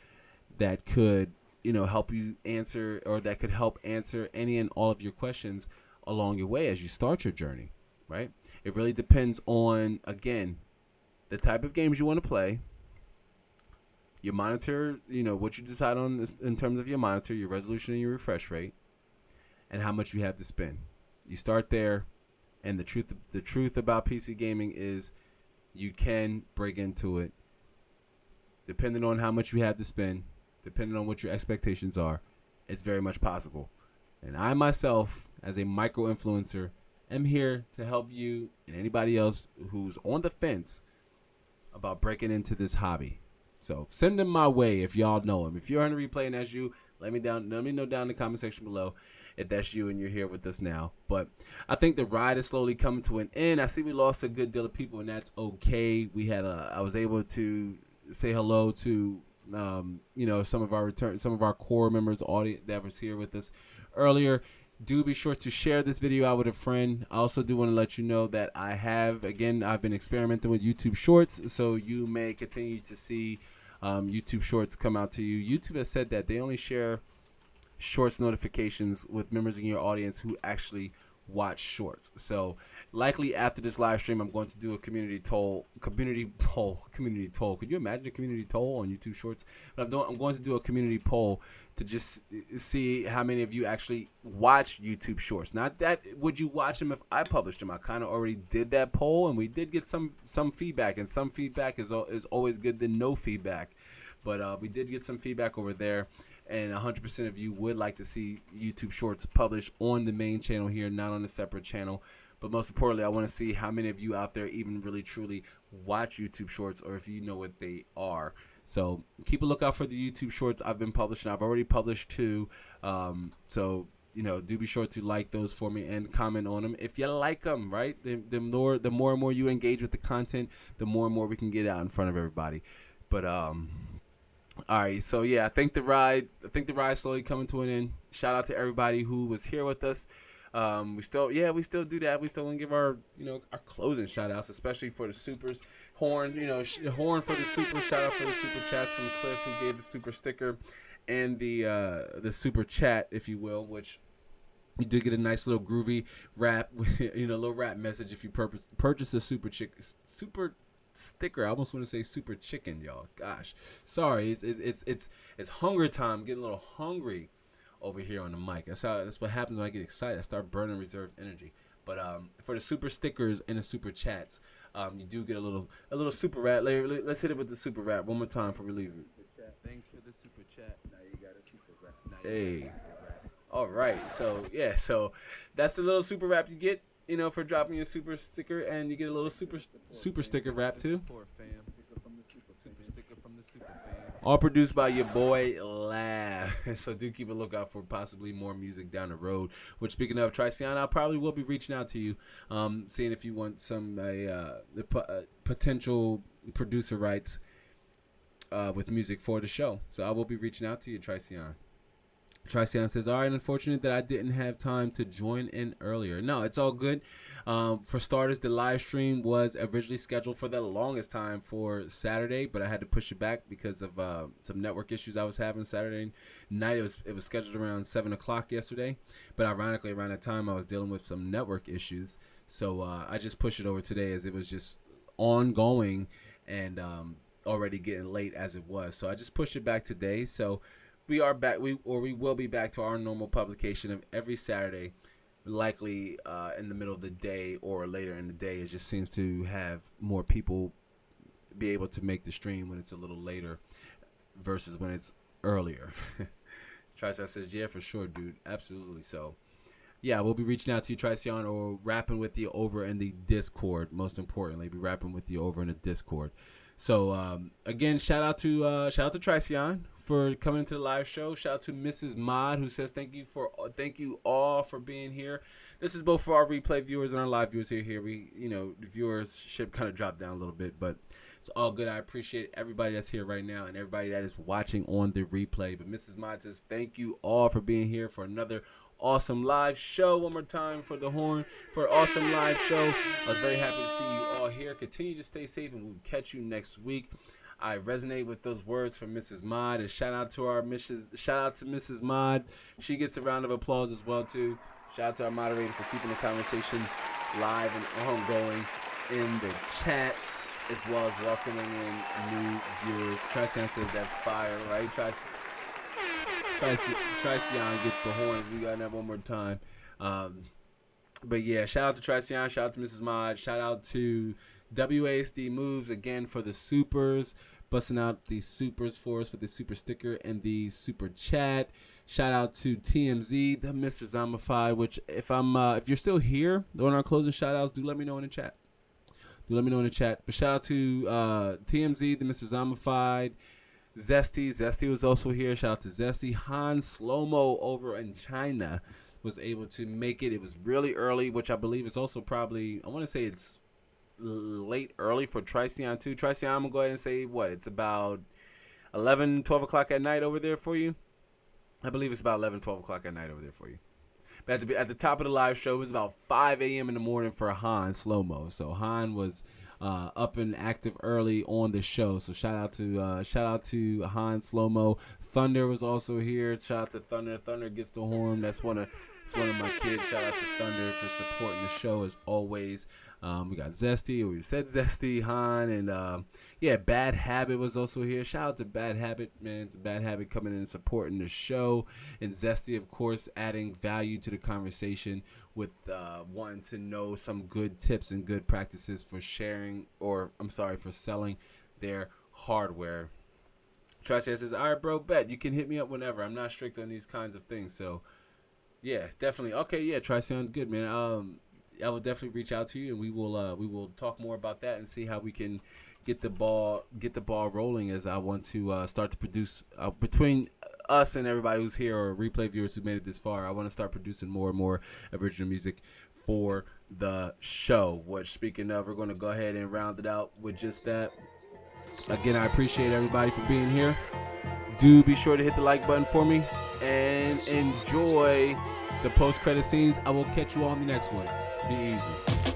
A: that could, help you answer, or that could help answer any and all of your questions along your way as you start your journey, right? It really depends on, again, the type of games you want to play, your monitor, what you decide on this, in terms of your monitor, your resolution and your refresh rate, and how much you have to spend. You start there, and the truth about PC gaming is you can break into it. Depending on how much you have to spend, depending on what your expectations are, it's very much possible. And I myself, as a micro influencer, am here to help you and anybody else who's on the fence about breaking into this hobby. So send them my way if y'all know them. If you're on a replay and that's you, let me know down in the comment section below if that's you and you're here with us now. But I think the ride is slowly coming to an end. I see we lost a good deal of people, and that's okay. I was able to say hello to some of our core members, audience that was here with us earlier. Do be sure to share this video out with a friend. I also do want to let you know that I've been experimenting with YouTube Shorts, so you may continue to see YouTube Shorts come out to you. YouTube has said that they only share Shorts notifications with members in your audience who actually watch Shorts. So likely after this live stream, I'm going to do a community poll. Could you imagine a community poll on YouTube Shorts? But I'm going to do a community poll to just see how many of you actually watch YouTube Shorts. Not that would you watch them if I published them. I kind of already did that poll, and we did get some feedback, and some feedback is always good than no feedback. But we did get some feedback over there, and 100% of you would like to see YouTube Shorts published on the main channel here, not on a separate channel. But most importantly, I want to see how many of you out there even really truly watch YouTube Shorts, or if you know what they are. So keep a lookout for the YouTube Shorts I've been publishing. I've already published 2. So do be sure to like those for me and comment on them if you like them. Right, the more and more you engage with the content, the more and more we can get out in front of everybody. But all right, so yeah, I think the ride slowly coming to an end. Shout out to everybody who was here with us. We still do that. We still want to give our closing shout outs, especially for the supers. Horn for the super. Shout out for the super chats from Cliff, who gave the super sticker and the super chat, if you will, which you did get a nice little groovy rap, little rap message if you purchase a super sticker. I almost want to say super chicken, y'all. Gosh, sorry. It's hunger time. I'm getting a little hungry over here on the mic. That's what happens when I get excited. I start burning reserve energy. But for the super stickers and the super chats, you do get a little super rap. Let's hit it with the super rap one more time for relieving.
B: Thanks for the super chat. Now you got a super rap.
A: Hey. All right. So that's the little super rap you get, for dropping your super sticker, and you get a little super sticker wrap too.
B: Super sticker from the super fans.
A: All produced by your boy Lav. So do keep a lookout for possibly more music down the road. Which, speaking of Tricion, I probably will be reaching out to you, seeing if you want some potential producer rights with music for the show. So I will be reaching out to you, Tricion. Tricion says, all right, unfortunate that I didn't have time to join in earlier. No, it's all good. For starters, the live stream was originally scheduled for the longest time for Saturday, but I had to push it back because of some network issues I was having Saturday night. It was scheduled around 7 o'clock yesterday, but ironically, around that time, I was dealing with some network issues. So I just pushed it over today, as it was just ongoing and already getting late as it was. So I just pushed it back today. So we are back. We will be back to our normal publication of every Saturday, likely in the middle of the day or later in the day. It just seems to have more people be able to make the stream when it's a little later versus when it's earlier. Tricion says, yeah, for sure, dude. Absolutely. So, yeah, we'll be reaching out to you, Tricion, or rapping with you over in the Discord. Most importantly, be rapping with you over in the Discord. So again, shout out to Tricion for coming to the live show. Shout out to Mrs. Mod, who says thank you all for being here. This is both for our replay viewers and our live viewers here. We the viewership kind of dropped down a little bit, but it's all good. I appreciate everybody that's here right now and everybody that is watching on the replay. But Mrs. Mod says thank you all for being here for another awesome live show. One more time for the horn for an awesome live show. I was very happy to see you all here. Continue to stay safe, and we'll catch you next week. I resonate with those words from Mrs. Mod, and shout out to Mrs. Mod. She gets a round of applause as well too. Shout out to our moderator for keeping the conversation live and ongoing in the chat, as well as welcoming in new viewers. Tricion says that's fire, right? Tricion gets the horns. We got that one more time. But yeah, shout out to Tricion. Shout out to Mrs. Mod. Shout out to WASD Moves again for the supers. Busting out the supers for us with the super sticker and the super chat. Shout out to TMZ, the Mr. Zombified, which if you're still here on our closing shout outs, do let me know in the chat. But shout out to TMZ, the Mr. Zombified. Zesty was also here. Shout out to Zesty. Han Slow-Mo over in China was able to make it. It was really early, which I believe is also probably, I want to say it's late early for Tricion too. Tricion, I'm going to go ahead and say it's about 11, 12 o'clock at night over there for you. I believe it's about 11, 12 o'clock at night over there for you. But at the top of the live show, it was about 5 a.m. in the morning for Han Slow-Mo. So Han was up and active early on the show. So shout out to Han Slow Mo. Thunder was also here. Shout out to Thunder. Thunder gets the horn. That's one of my kids. Shout out to Thunder for supporting the show as always. We got Zesty. We said Zesty, Han, and Bad Habit was also here. Shout out to Bad Habit, man. It's Bad Habit coming in and supporting the show, and Zesty, of course, adding value to the conversation with wanting to know some good tips and good practices for for selling their hardware. Tri says, all right, bro, bet you can hit me up whenever. I'm not strict on these kinds of things, so yeah, definitely. Okay, yeah, Tri sound good, man. I will definitely reach out to you, and we will talk more about that and see how we can get the ball rolling. As I want to start to produce between us and everybody who's here or replay viewers who made it this far. I want to start producing more and more original music for the show. Which, speaking of, we're going to go ahead and round it out with just that. Again, I appreciate everybody for being here. Do be sure to hit the like button for me and enjoy the post-credit scenes. I will catch you on the next one. Be easy.